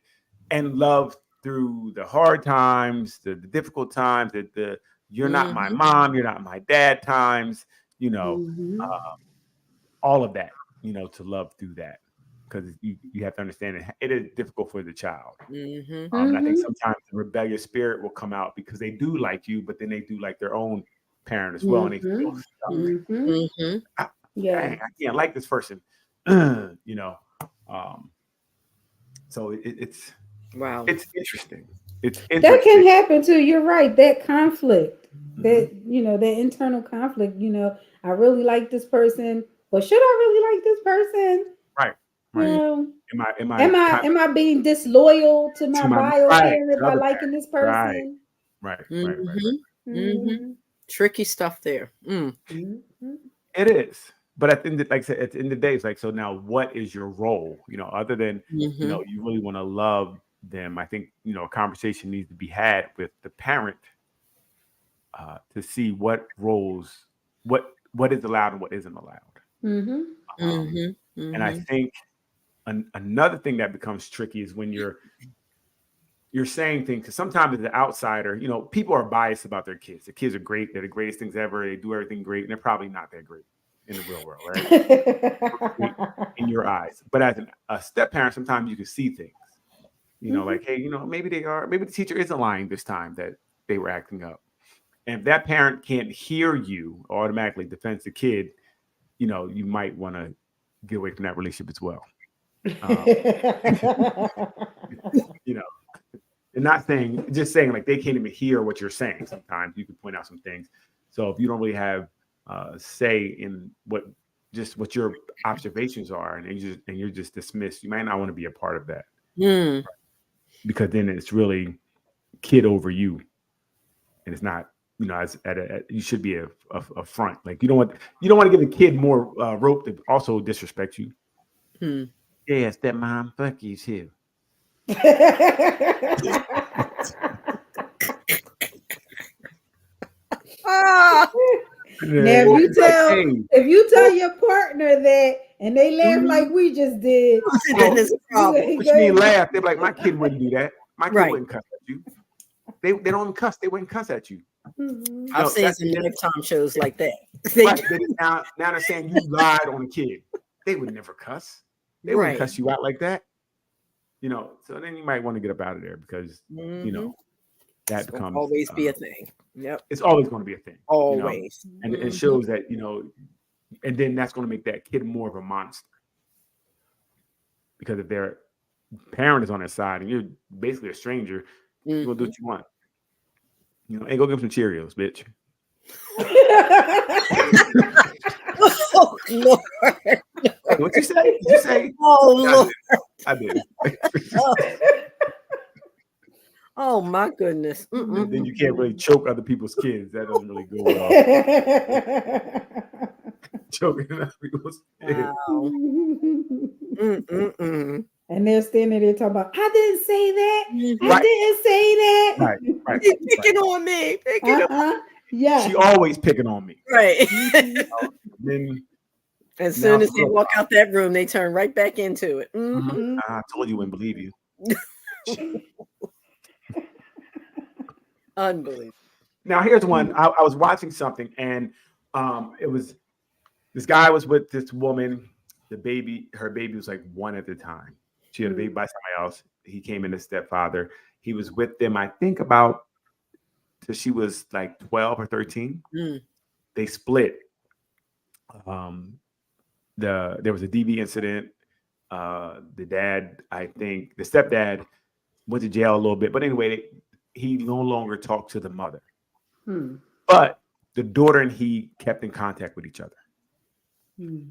and love through the hard times, the difficult times, the you're not my mom, you're not my dad times, all of that, to love through that. Because you have to understand it is difficult for the child. And I think sometimes the rebellious spirit will come out because they do like you, but then they do like their own parent as well, and they feel stuck. I can't like this person, So it's wow. It's interesting. That can happen too. You're right. That conflict, that that internal conflict. I really like this person, but should I really like this person? Right. Am I being disloyal to my bio parent by liking this person? Right. Tricky stuff there. It is. But at the end, like I said, at the end of the day, it's like, so now what is your role? Other than you really want to love them. I think a conversation needs to be had with the parent to see what roles, what is allowed and what isn't allowed. And I think another thing that becomes tricky is when you're saying things, because sometimes as an outsider, people are biased about their kids. The kids are great. They're the greatest things ever. They do everything great. And they're probably not that great in the real world, right? In your eyes. But as a step parent, sometimes you can see things, like, hey, maybe maybe the teacher isn't lying this time that they were acting up. And if that parent can't hear you, automatically defends the kid, you might want to get away from that relationship as well. And not saying, just saying like they can't even hear what you're saying. Sometimes you can point out some things. So if you don't really have say in what your observations are, and you're just dismissed, you might not want to be a part of that. Because then it's really kid over you, and it's not. You should be a front. Like you don't want to give the kid more rope to also disrespect you. Yeah, stepmom, fuck you too. Now, if you tell your partner that and they laugh like we just did, then it's a problem. What you mean laugh? They're like, my kid wouldn't do that. My kid wouldn't cuss at you. They don't even cuss. They wouldn't cuss at you. I've seen some Lifetime shows like that. Now they're saying you lied on a kid. They would never cuss. They wouldn't cuss you out like that. So then you might want to get up out of there because that becomes always be a thing. Yep, it's always going to be a thing. Always, and it shows that and then that's going to make that kid more of a monster because if their parent is on their side and you're basically a stranger, you're gonna do what you want. Hey, go get some Cheerios, bitch. Oh Lord! What you say? Did you say? Oh Lord! I did. Oh my goodness. And then you can't really choke other people's kids. That doesn't really go well. Choking other people's kids. Wow. And they're standing there talking about, I didn't say that. I Right. didn't say that. Right. He's picking on me. Yeah. She always picking on me. Right. Then As soon as they walk out that room, they turn right back into it. I told you I wouldn't believe you. Unbelievable. Now here's one. I was watching something, and it was this guy was with this woman. Her baby was like 1 at the time. She had a baby by somebody else. He came in as stepfather. He was with them, I think, about till she was like 12 or 13. They split. There was a DV incident. The dad, I think, the stepdad went to jail a little bit, but anyway, he no longer talked to the mother. But the daughter and he kept in contact with each other.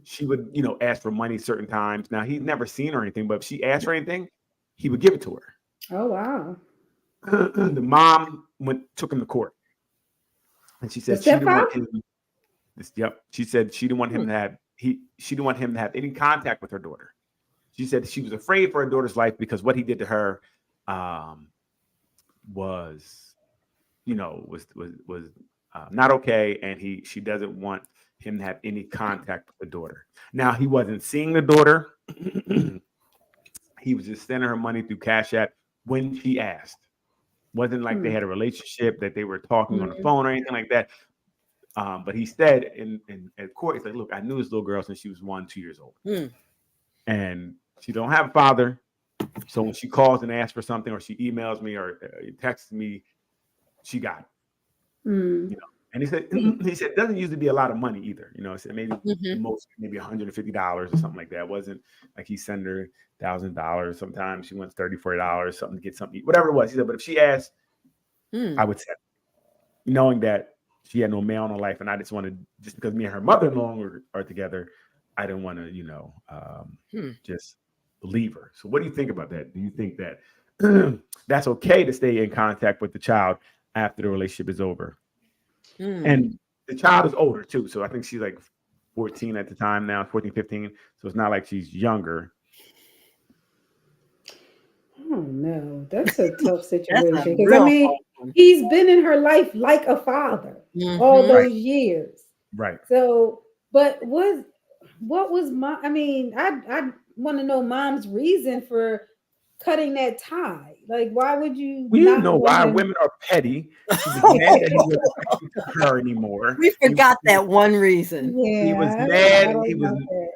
She would, ask for money certain times. Now he'd never seen her or anything, but if she asked for anything, he would give it to her. Oh wow! The mom took him to court, and she said she didn't want him. She said she didn't want him to have she didn't want him to have any contact with her daughter. She said she was afraid for her daughter's life because what he did to her was not okay, and she doesn't want him to have any contact with the daughter. Now he wasn't seeing the daughter. He was just sending her money through Cash App when she asked. Wasn't like they had a relationship, that they were talking on the phone or anything like that. But he said in court, he's like, look, I knew this little girl since she was 1, 2 years old. And she don't have a father. So when she calls and asks for something, or she emails me or texts me, she got it. And he said it doesn't usually be a lot of money either. He said maybe maybe $150 or something like that. It wasn't like he sent her $1,000. Sometimes she wants $30, $40, something to get something, whatever it was. He said, but if she asked, I would send it, knowing that she had no male in her life, and I just wanted, just because me and her mother no longer are together, I didn't want to, just leave her. So what do you think about that? Do you think that that's okay to stay in contact with the child after the relationship is over? And the child is older too. So I think she's like 14 at the time now, 14, 15. So it's not like she's younger. Oh no, that's a tough situation. Because he's been in her life like a father all those years. Right. So, but what was I want to know mom's reason for cutting that tie. Like, why would you? We didn't know why women are petty. She was mad that he wasn't talking to her anymore. We forgot that one reason. Yeah, he was mad.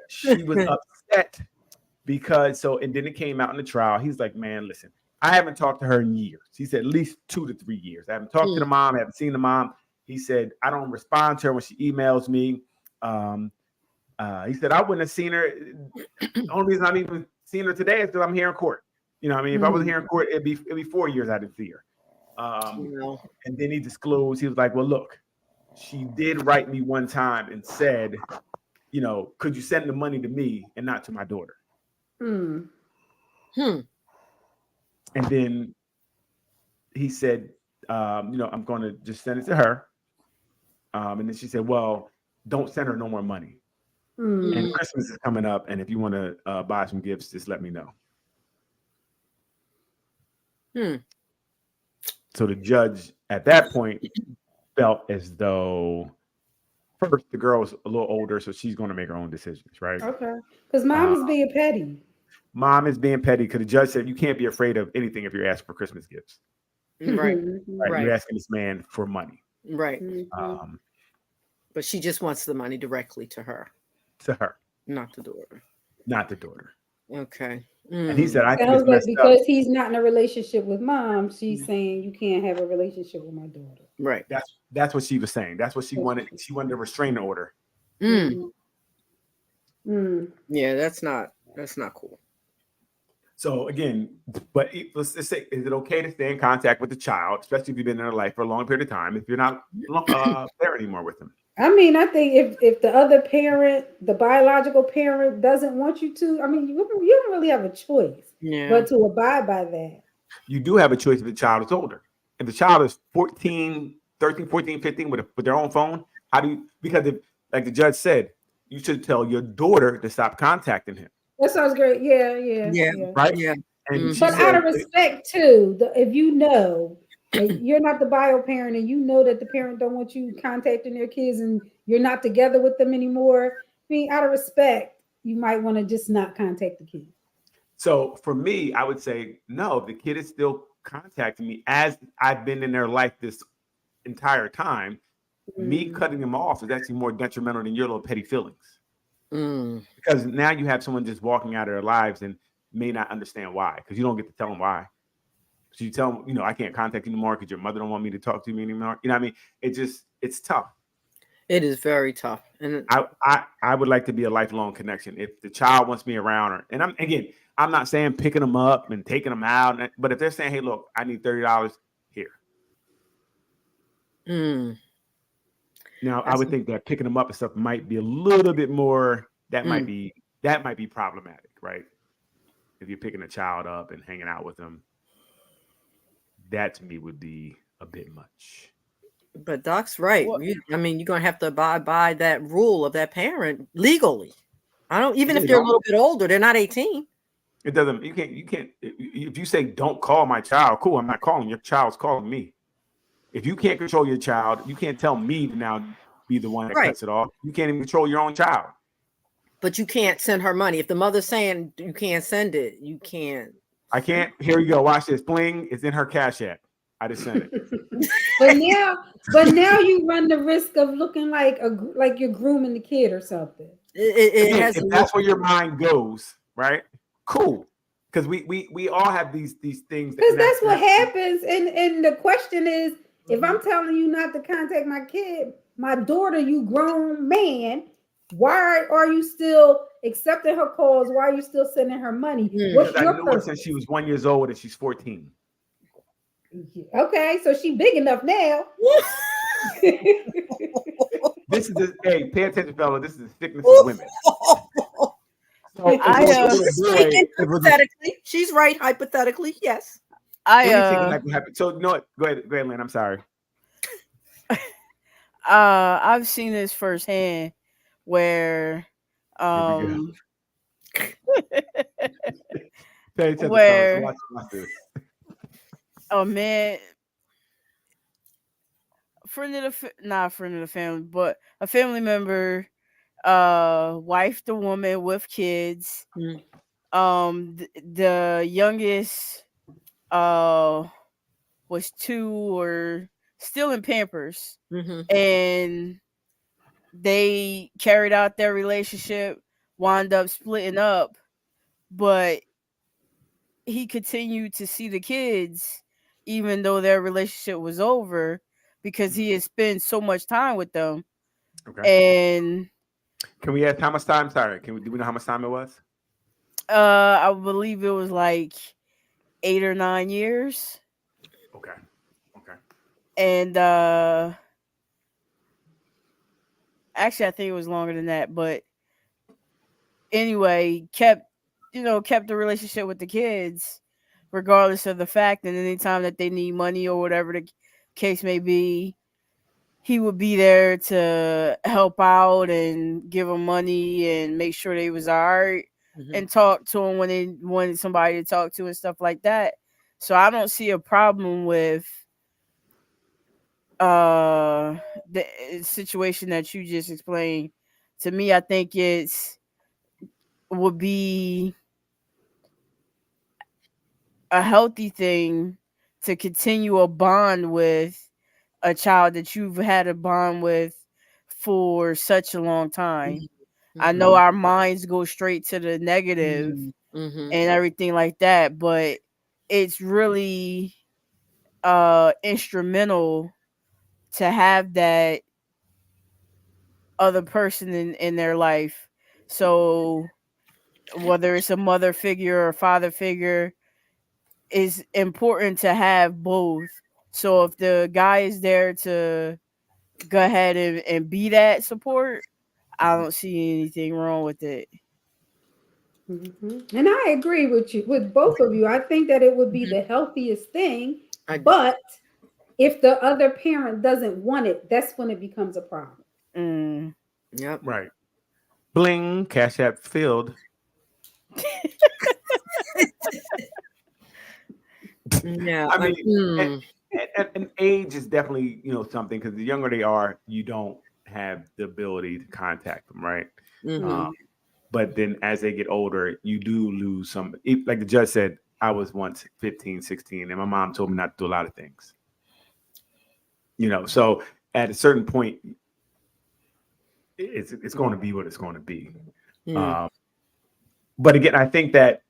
She was upset because and then it came out in the trial. He's like, man, listen, I haven't talked to her in years. He said at least 2 to 3 years. I haven't talked to the mom. I haven't seen the mom. He said, I don't respond to her when she emails me. He said, I wouldn't have seen her. The only reason I'm even seeing her today is because I'm here in court. If I wasn't here in court, it'd be 4 years I didn't see her. And then he disclosed, he was like, well, look, she did write me one time and said, could you send the money to me and not to my daughter? And then he said, I'm going to just send it to her. And then she said, well, don't send her no more money. And Christmas is coming up. And if you want to buy some gifts, just let me know. So the judge at that point felt as though first the girl was a little older, so she's going to make her own decisions, right? Okay, because mom is being petty. Mom is being petty because the judge said you can't be afraid of anything if you're asking for Christmas gifts. Right. You're asking this man for money. Right. But she just wants the money directly to her. Not the daughter. Not the daughter. Okay. And he said, I think it's messed because he's not in a relationship with mom, she's saying you can't have a relationship with my daughter. Right. That's what she was saying. That's what she wanted. She wanted a restraining order. Yeah, that's not cool. So again, but let's just say, is it okay to stay in contact with the child, especially if you've been in their life for a long period of time, if you're not there anymore with them? I mean, I think if the other parent, the biological parent, doesn't want you to, I mean, you don't really have a choice but to abide by that. You do have a choice if the child is older. If the child is 14, 13, 14, 15 with their own phone, how do you, because if, like the judge said, you should tell your daughter to stop contacting him. That sounds great. Yeah. Right? Yeah. And she But out said, of respect too, if you know that you're not the bio parent and you know that the parent don't want you contacting their kids and you're not together with them anymore, I mean, out of respect, you might want to just not contact the kid. so for me, I would say, no, if the kid is still contacting me as I've been in their life this entire time, me cutting them off is actually more detrimental than your little petty feelings. Because now you have someone just walking out of their lives and may not understand why, because you don't get to tell them why. So you tell them, I can't contact you anymore because your mother don't want me to talk to you anymore. You know what I mean? It's tough. It is very tough. And I would like to be a lifelong connection. If the child wants me around, and I'm not saying picking them up and taking them out, but if they're saying, hey, look, I need $30 here. Now, I would think that picking them up and stuff might be a little bit more. That might be problematic, right? If you're picking a child up and hanging out with them, that to me would be a bit much. But Doc's right. You're gonna have to abide by that rule of that parent legally. Even if they're a little bit older, they're not 18. It doesn't. You can't. If you say don't call my child, cool. I'm not calling. Your child's calling me. If you can't control your child, you can't tell me to now be the one that cuts it off. You can't even control your own child. But you can't send her money. If the mother's saying you can't send it, you can't. I can't. Here you go. Watch this. Bling. It's in her Cash App. I just sent it. but now you run the risk of looking like you're grooming the kid or something. If that's where your mind goes, right? Cool. Because we all have these things. Because that's what happens. And the question is, if I'm telling you not to contact my kid, my daughter, you grown man, why are you still accepting her calls? Why are you still sending her money? What's your purpose? I knew her since she was 1 year old and she's 14. Okay, so she big enough now. This is pay attention, fella. This is the sickness of women. So hypothetically, she's right. Hypothetically, yes. So you know what? Go ahead, Lynn. I'm sorry. I've seen this firsthand where Pay attention, where watch this. a man, not friend of the family, but a family member, wife the woman with kids. The youngest was 2 or still in Pampers, and they carried out their relationship, wound up splitting up, but he continued to see the kids even though their relationship was over because he had spent so much time with them. Okay. And can we ask how much time? Sorry, do we know how much time it was? I believe it was like 8 or 9 years. Okay. And actually I think it was longer than that, but anyway, kept the relationship with the kids regardless of the fact, and anytime that they need money or whatever the case may be, he would be there to help out and give them money and make sure they was all right, and talk to them when they wanted somebody to talk to and stuff like that. So I don't see a problem with the situation that you just explained. To me, I think would be a healthy thing to continue a bond with a child that you've had a bond with for such a long time. I know our minds go straight to the negative and everything like that, but it's really instrumental to have that other person in their life. So whether it's a mother figure or a father figure, is important to have both. So if the guy is there to go ahead and be that support, I don't see anything wrong with it. And I agree with both of you. I think that it would be the healthiest thing, but if the other parent doesn't want it, that's when it becomes a problem. Yep. Right. Bling, Cash App filled. Yeah. I mean, and age is definitely, something, because the younger they are, you don't have the ability to contact them, right? But then as they get older, you do lose some. Like the judge said, I was once 15, 16, and my mom told me not to do a lot of things. So at a certain point, it's going to be what it's going to be. But again, I think that,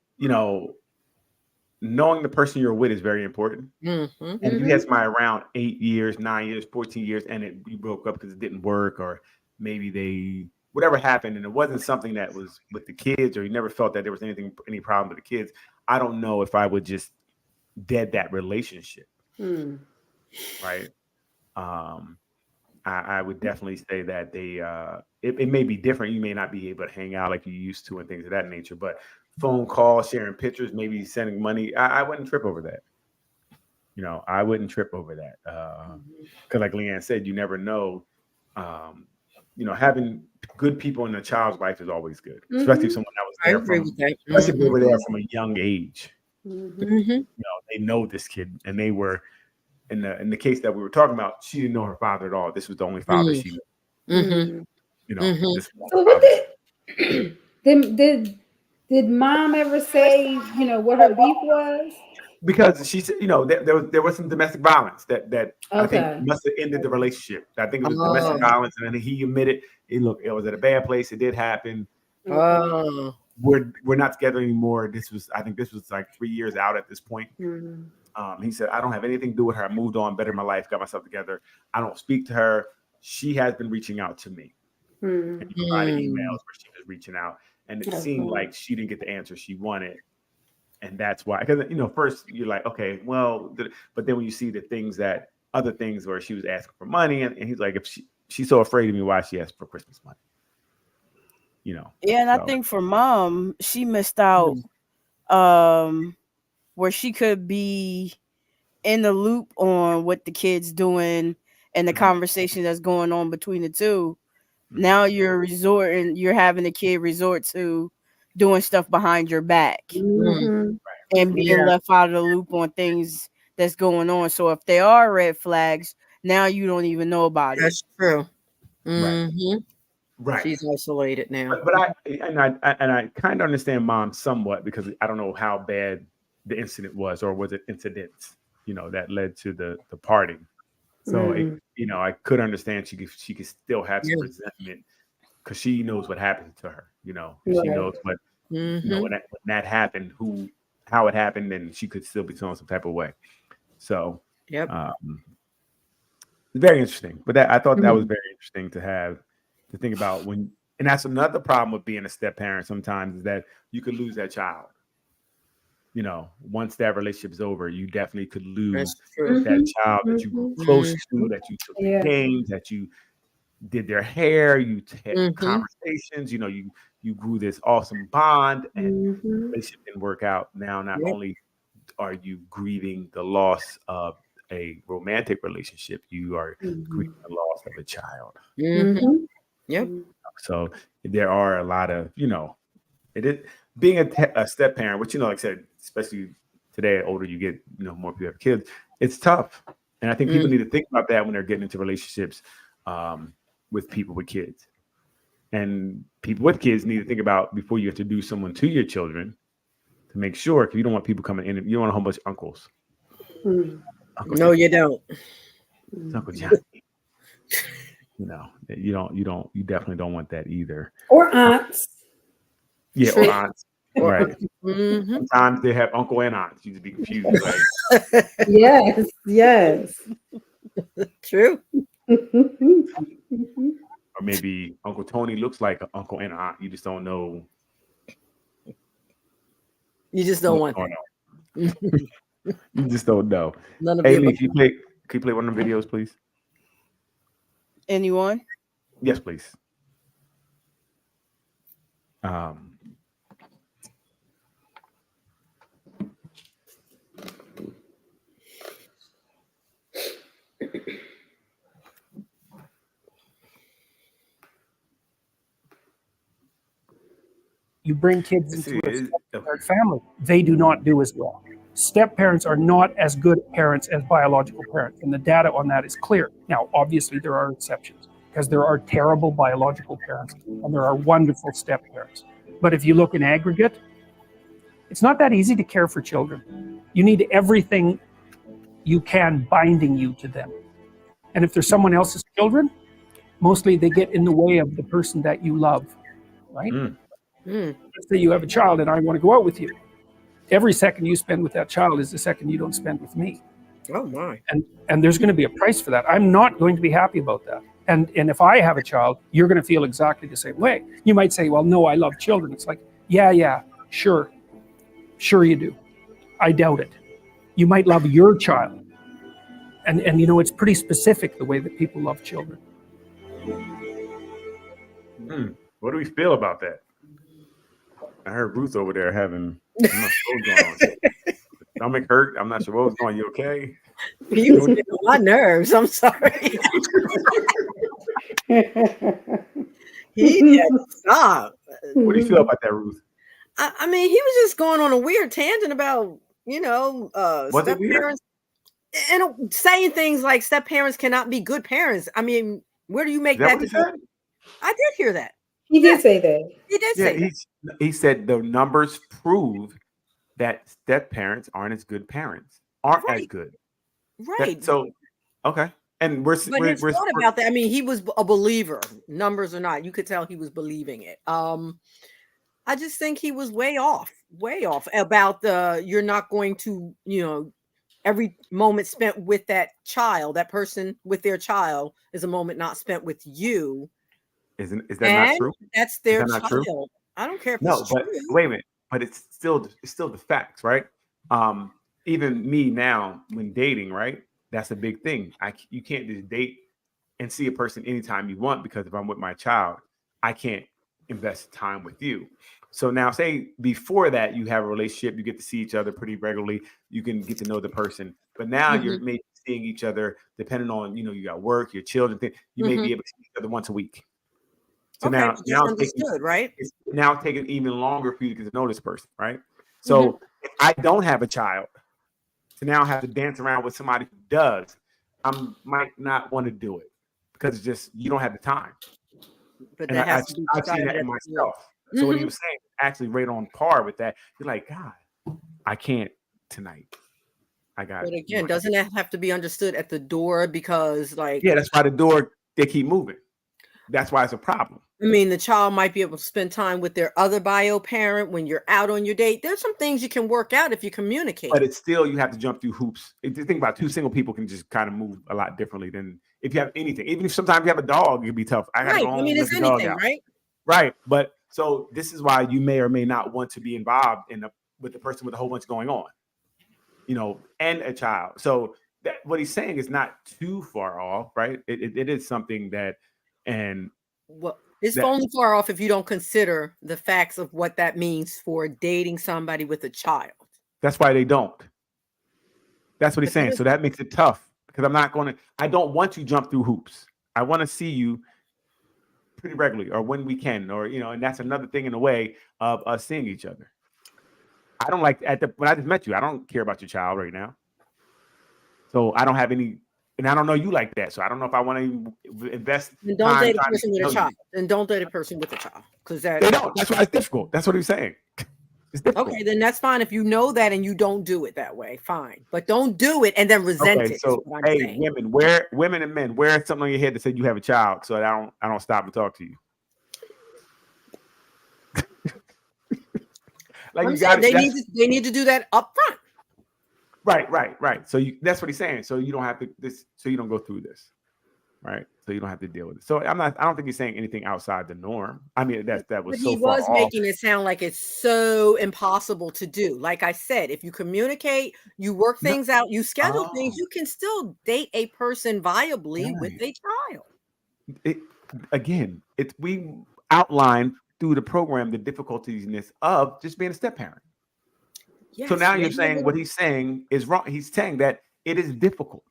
knowing the person you're with is very important. And if you had somebody around 8 years, 9 years, 14 years, and you broke up because it didn't work, or maybe whatever happened, and it wasn't something that was with the kids, or you never felt that there was any problem with the kids, I don't know if I would just dead that relationship. Right. I would definitely say that it may be different. You may not be able to hang out like you used to and things of that nature, but phone calls, sharing pictures, maybe sending money, I wouldn't trip over that. I wouldn't trip over that. Because like Leanne said, you never know. Having good people in a child's life is always good, especially if someone that was there especially if they were there from a young age. They know this kid, and they were in the case that we were talking about. She didn't know her father at all. This was the only father she knew. This so what did mom ever say, what her beef was? Because she said, there was some domestic violence that I think must have ended the relationship. I think it was domestic violence, and then he admitted, it was at a bad place. It did happen. We're not together anymore. I think this was like 3 years out at this point. He said, I don't have anything to do with her. I moved on, bettered my life, got myself together. I don't speak to her. She has been reaching out to me. And he provided emails where she was reaching out, and it seemed like she didn't get the answer she wanted. And that's why, because, first you're like, okay, well, but then when you see other things where she was asking for money, and he's like, if she's so afraid of me, why she asked for Christmas money? Yeah, and I think for mom, she missed out where she could be in the loop on what the kid's doing and the conversation that's going on between the two. Now you're having the kid resort to doing stuff behind your back and being left out of the loop on things that's going on. So if there are red flags, now you don't even know about it. That's true. Right. She's isolated now. But I kind of understand mom somewhat, because I don't know how bad the incident was, or was it incidents, that led to the parting. So I could understand she could still have some resentment, because she knows what happened to her. She knows what when that happened, how it happened, and she could still be feeling some type of way. So very interesting. But I thought that was very interesting to think about and that's another problem with being a step parent sometimes, is that you could lose that child. Once that relationship is over, you definitely could lose that child that you grew close to, that you took the games, that you did their hair, you had conversations, you grew this awesome bond, and the relationship didn't work out. Now, not only are you grieving the loss of a romantic relationship, you are grieving the loss of a child. So there are a lot of, it is being a step parent, which, like I said, especially today, older you get, more people have kids, it's tough. And I think people need to think about that when they're getting into relationships with people with kids. And people with kids need to think about, before you introduce someone to your children, to make sure, because you don't want people coming in, you don't want a whole bunch of uncles. No, you don't. It's Uncle Johnny. You definitely don't want that either. Or aunts. Yeah, or aunts. Right. Sometimes they have uncle and aunts. You just be confused. Like, yes. True. Or maybe Uncle Tony looks like an uncle and an aunt. You just don't know. You just don't want that. You just don't know. None of Hey, the Lee, can you play one of the videos, please? Anyone? Yes, please. You bring kids See, into a step-parent family, they do not do as well. Step parents are not as good parents as biological parents, and the data on that is clear. Now, obviously, there are exceptions because there are terrible biological parents and there are wonderful step parents. But if you look in aggregate, it's not that easy to care for children. You need everything you can binding you to them. And if there's someone else's children, mostly they get in the way of the person that you love, right? Let's say you have a child and I want to go out with you. Every second you spend with that child is the second you don't spend with me. Oh my. And there's going to be a price for that. I'm not going to be happy about that. And if I have a child, you're going to feel exactly the same way. You might say, well, no, I love children. It's like, yeah, sure you do. I doubt it. You might love your child. And you know, it's pretty specific the way that people love children. What do we feel about that? I heard Ruth over there having, I'm not sure what's going on. Stomach hurt. I'm not sure what was going on. You okay? You was getting on my nerves. I'm sorry. He had to stop. What do you feel about that, Ruth? I mean, he was just going on a weird tangent about, step parents and saying things like step parents cannot be good parents. I mean, where do you make that? I did hear that. He did say that. He did say that. He said the numbers prove that step parents aren't as good parents, as good. Right. Okay. And we're thought about that. I mean, he was a believer, numbers or not. You could tell he was believing it. I just think he was way off about you're not going to, every moment spent with that child, that person with their child is a moment not spent with you. Is that not true? That's their child. I don't care if it's true. Wait a minute. But it's still the facts, right? Even me now, when dating, right? That's a big thing. You can't just date and see a person anytime you want, because if I'm with my child, I can't invest time with you. So now, say before that, you have a relationship, you get to see each other pretty regularly, you can get to know the person. But now you're maybe seeing each other depending on, you got work, your children, you may be able to see each other once a week. So now it's now taking even longer for you to get to know this person, right? So if I don't have a child, to now have to dance around with somebody who does, I might not want to do it because it's just you don't have the time. But and I've seen that in myself. So what he was saying, actually right on par with that. You're like, God, I can't tonight. I got. But again, doesn't that have to be understood at the door? Because that's why the door they keep moving. That's why it's a problem. I mean, the child might be able to spend time with their other bio parent when you're out on your date. There's some things you can work out if you communicate. But it's still, you have to jump through hoops. If you think about two single people can just kind of move a lot differently than if you have anything. Even if sometimes you have a dog, it can be tough. I mean, it's anything, right? Right. But so this is why you may or may not want to be involved with the person with a whole bunch going on, and a child. So what he's saying is not too far off, right? It is something that, it's only far off if you don't consider the facts of what that means for dating somebody with a child. That's why they don't. That's what he's saying. So that makes it tough because I don't want to jump through hoops. I want to see you pretty regularly or when we can, or, and that's another thing in a way of us seeing each other. I don't like when I just met you, I don't care about your child right now. So I don't have any. And I don't know you like that, so I don't know if I want to invest. And don't date a person with a child. And don't date a person with a child, because they don't. That's why it's difficult. That's what he's saying. It's difficult. Okay, then that's fine if you know that and you don't do it that way. Fine, but don't do it and then resent it. So hey, women and men, wear something on your head that said you have a child, so that I don't stop and talk to you. They need to do that up front. Right. So that's what he's saying. So you don't have to so you don't go through this, right? So you don't have to deal with it. So I don't think he's saying anything outside the norm. I mean, that was. But so he was making it sound like it's so impossible to do. Like I said, if you communicate, you work things out, you schedule things, you can still date a person viably with a child. We outlined through the program the difficulties of just being a step parent. Yes, so now you're saying what he's saying is wrong. He's saying that it is difficult.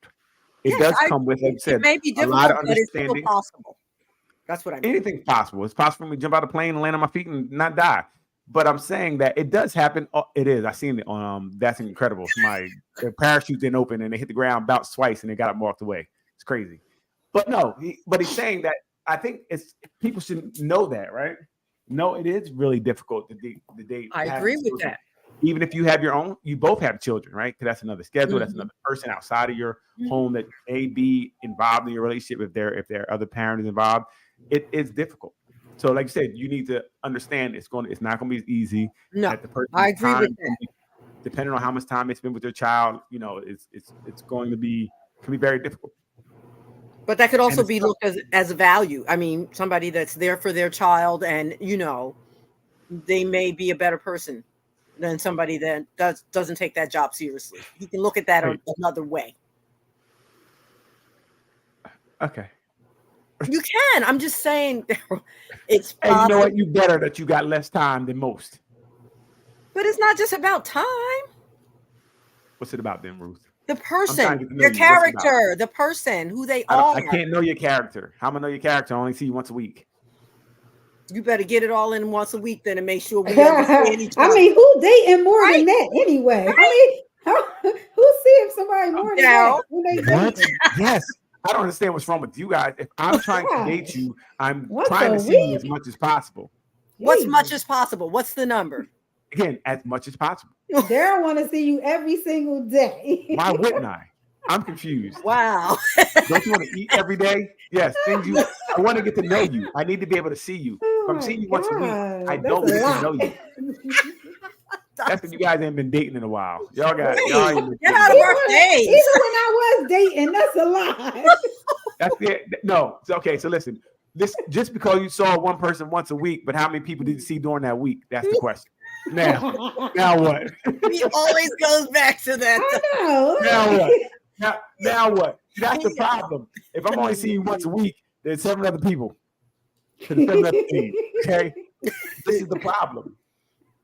It does come with, like you said, a lot of understanding. Possible. That's what I mean. Anything's possible. It's possible for me to jump out of a plane and land on my feet and not die. But I'm saying that it does happen. Oh, it is. I seen it on That's Incredible. Their parachute didn't open and they hit the ground, bounced twice, and they got up and walked away. It's crazy. But no, he's saying that I think it's people should know that, right? No, it is really difficult to date. I agree with that. Even if you have your own, you both have children, right? Because that's another schedule. That's another person outside of your home that may be involved in your relationship. If their other parent is involved, it is difficult. So, like you said, you need to understand it's not going to be as easy. No, I agree with that. Depending on how much time they spend with their child, it's going to be very difficult. But that could also be looked as a value. I mean, somebody that's there for their child, and they may be a better person than somebody that doesn't take that job seriously. You can look at that another way. Okay. You can. I'm just saying it's possible. And you know what? You better that you got less time than most. But it's not just about time. What's it about then, Ruth? The person, their character, the person, who they are. I can't know your character. How am I know your character? I only see you once a week. You better get it all in once a week then and make sure we understand each other. I mean, who dating more than that anyway? Right? I mean, who seeing somebody more than that? What? Yes. I don't understand what's wrong with you guys. If I'm trying to date you, I'm trying to see you as much as possible. What's much as possible? What's the number? Again, as much as possible. Daryl want to see you every single day. Why wouldn't I? I'm confused. Wow. Don't you want to eat every day? Yes. I want to get to know you. I need to be able to see you. If I'm seeing you once a week, I don't get to know you. That's when you guys ain't been dating in a while. Y'all get out of our days. Even when I was dating, that's a lie. That's it. No. Okay. So listen. This just because you saw one person once a week, but how many people did you see during that week? That's the question. Now what? He always goes back to that. I know. Now what? Now what? That's the problem. If I'm only seeing you once a week, there's 7 other people. Okay, this is the problem.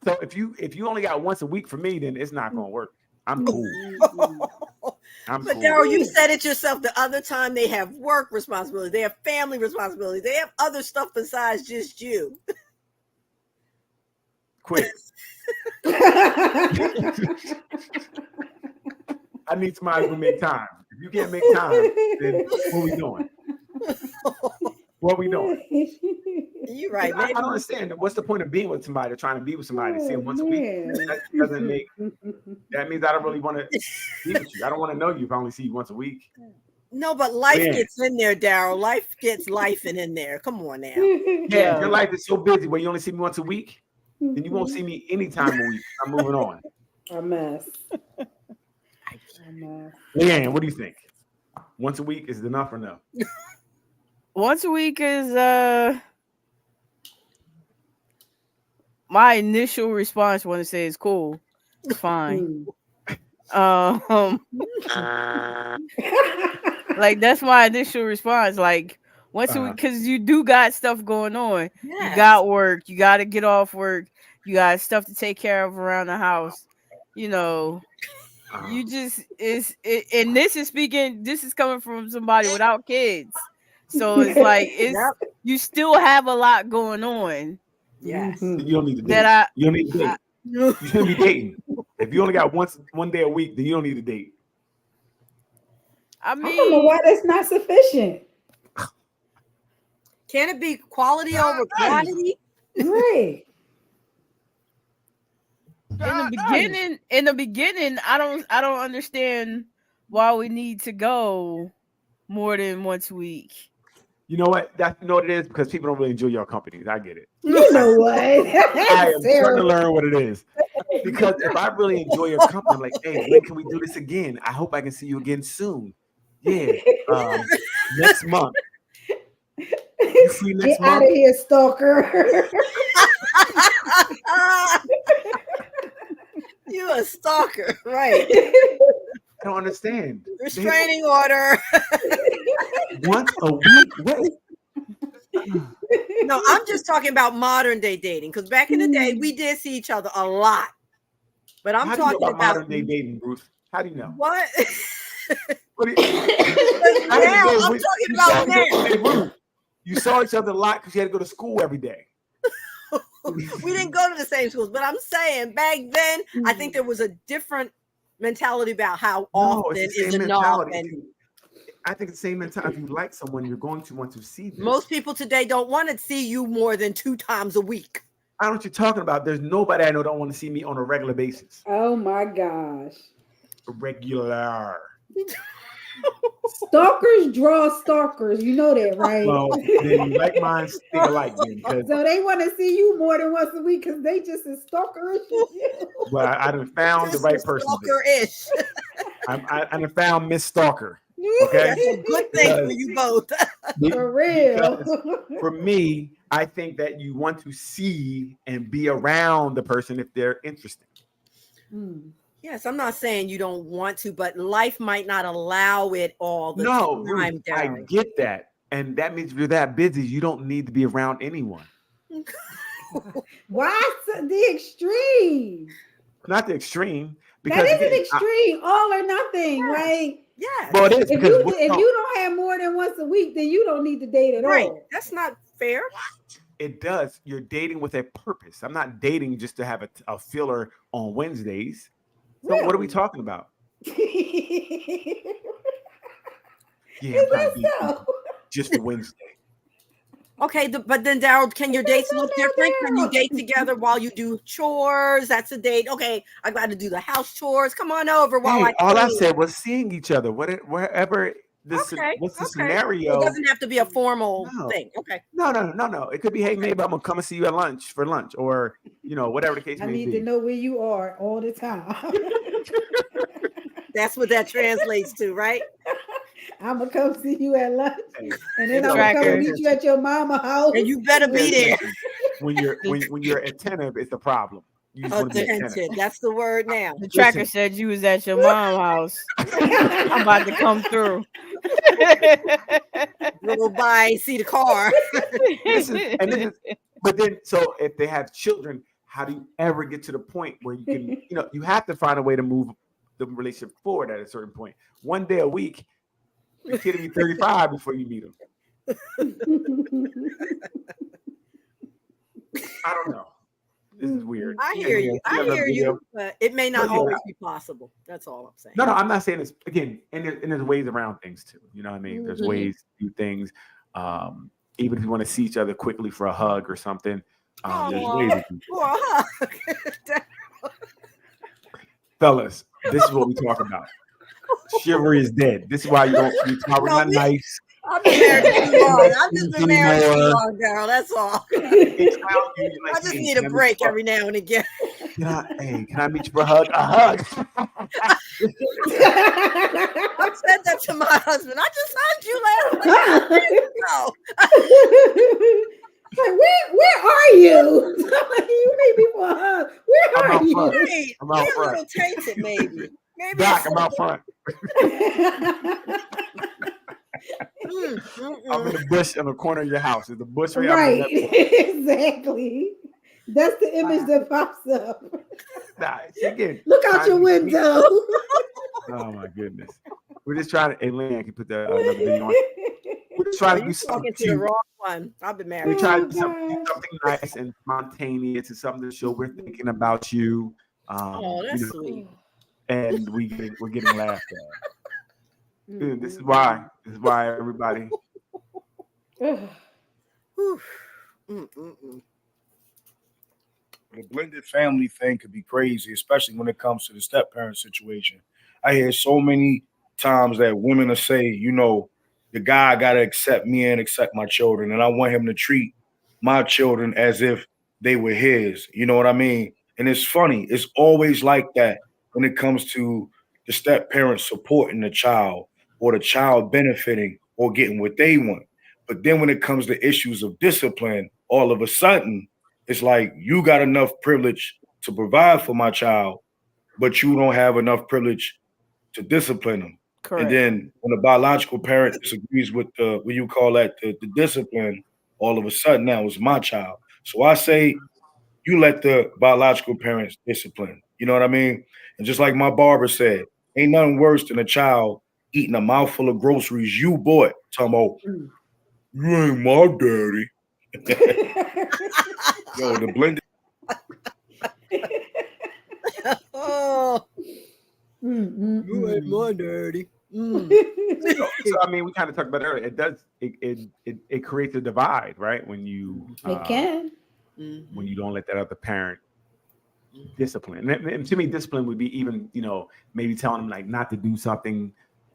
So if you only got once a week for me, then it's not gonna work. I'm cool. But Daryl, you said it yourself. The other time they have work responsibilities, they have family responsibilities, they have other stuff besides just you. Quit. I need somebody who make time. If you can't make time, then what we doing? What we doing? You're right. I don't understand. What's the point of being with somebody, or trying to be with somebody, see them once a week? That doesn't make. That means I don't really want to be with you. I don't want to know you if I only see you once a week. No, but life gets in there, Daryl. Life gets life in there. Come on now. Yeah, your life is so busy where you only see me once a week, then you won't see me anytime a week. I'm moving on. A mess. Leanne, what do you think? Once a week is enough or no? Once a week is my initial response when I say it's cool. It's fine. Like that's my initial response. Like once a week, because you do got stuff going on. Yes. You got work. You got to get off work. You got stuff to take care of around the house. You just and this is coming from somebody without kids. So it's like you still have a lot going on. Yes. You don't need to date. You don't need to date. You shouldn't be dating. If you only got one day a week, then you don't need to date. I don't know why that's not sufficient. Can it be quality over quantity? Right. In the beginning, I don't understand why we need to go more than once a week. You know what? You know what it is? Because people don't really enjoy your companies. I get it. You know what? I am starting to learn what it is. Because if I really enjoy your company, I'm like, hey, when can we do this again? I hope I can see you again soon. Yeah. Next month. You free next month? Get out of here, stalker. You a stalker, right? I don't understand. Restraining order. Once a week? Wait. No, I'm just talking about modern day dating. Because back in the day, we did see each other a lot. But I'm talking about modern day dating, Bruce. How do you know? What? Now, I'm talking about now. You saw each other a lot because you had to go to school every day. we didn't go to the same schools, but I'm saying back then, I think there was a different mentality about how often it's the is same enough. mentality. And I think it's the same mentality. If you like someone, you're going to want to see them. most people today don't want to see you more than 2 times a week. I don't know what you're talking about. There's nobody I know don't want to see me on a regular basis. Oh my gosh. Regular. Stalkers draw stalkers. You know that, right? Well, then you like mine, think alike then. Because So they want to see you more than once a week because they just as stalkerish as you. well, I done found the right person. Stalker-ish. I done found Miss Stalker. Okay, That's a good thing for you both. For real. For me, I think that you want to see and be around the person if they're interested. Yes, I'm not saying you don't want to, but life might not allow it all the time. Ruth, I get that. And that means if you're that busy, you don't need to be around anyone. Why the extreme? Not the extreme. Because That is an extreme, all or nothing. Yes. Like, yeah. Well, it is if you don't have more than once a week, then you don't need to date at all. That's not fair. It does. You're dating with a purpose. I'm not dating just to have a filler on Wednesdays. So what are we talking about? Yeah, Is that so? Just for Wednesday. Okay, but then Daryl, can your dates look different? Can you date together while you do chores? That's a date. Okay, I got to do the house chores. Come on over while all I said was seeing each other. Wherever what's the scenario? It doesn't have to be a formal thing. Okay. No. It could be, hey, maybe I'm gonna come and see you at for lunch, or whatever the case may be. I need to know where you are all the time. That's what that translates to, right? I'm gonna come see you at lunch, and then I'm gonna come meet you at your mama's house. And you better be there. When you're attentive, it's a problem. Attentive. That's the word now. The tracker said you was at your mom's house. I'm about to come through. Go by and see the car. But then, so if they have children, how do you ever get to the point where you can, you have to find a way to move the relationship forward at a certain point. One day a week, the kid will be 35 before you meet him. I don't know. This is weird. I hear you. But it may not always be possible. That's all I'm saying. No, I'm not saying this again. And there's ways around things too. You know what I mean? There's ways to do things. Even if you want to see each other quickly for a hug or something. There's ways to do it. Fellas, this is what we talk about. Chivalry is dead. This is why we're not nice. I've been married too long. I've just been married too long, girl. That's all. I just need a break every now and again. Can I meet you for a hug? A hug. I said that to my husband. I just hugged you last night. Like, where are you? You made me for a hug. Where are you? I'm out front. A little tainted, maybe. Doc, I'm out front. I'm in the bush in the corner of your house. Is the bush right? Exactly. That's the image that pops up. Again, look out your window. Oh my goodness. We're just trying to. Hey, Lynn, I can put that another video on. We're just trying to do something. To the wrong one. I've been married. We try to do something nice and spontaneous and something to show we're thinking about you. That's sweet. And we're getting laughed at. Dude, this is why everybody. The blended family thing could be crazy, especially when it comes to the step parent situation. I hear so many times that women will say, the guy got to accept me and accept my children, and I want him to treat my children as if they were his. You know what I mean? And it's funny. It's always like that when it comes to the step parent supporting the child or the child benefiting or getting what they want. But then when it comes to issues of discipline, all of a sudden, it's like you got enough privilege to provide for my child, but you don't have enough privilege to discipline them. Correct. And then when the biological parent disagrees with the discipline, all of a sudden now it's my child. So I say you let the biological parents discipline. You know what I mean? And just like my barber said, ain't nothing worse than a child eating a mouthful of groceries you bought. Talking about, you ain't my daddy. Yo, the blended. Oh, you ain't my daddy. So I mean, we kind of talked about it earlier. It does it creates a divide, right? When you It can. when you don't let that other parent discipline. And to me, discipline would be even, maybe telling them like not to do something,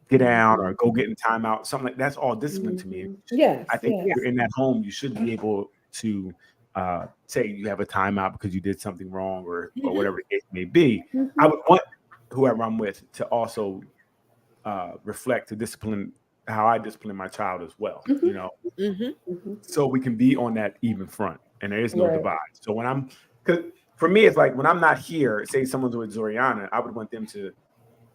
get down or go get in timeout, something like that's all discipline to me. Yes. I think if you're in that home, you should be able to say you have a timeout because you did something wrong or whatever the case may be. I would want whoever I'm with to also reflect to discipline how I discipline my child as well, so we can be on that even front and there is no divide. So when because for me, it's like when I'm not here, say someone's with Zoriana, I would want them to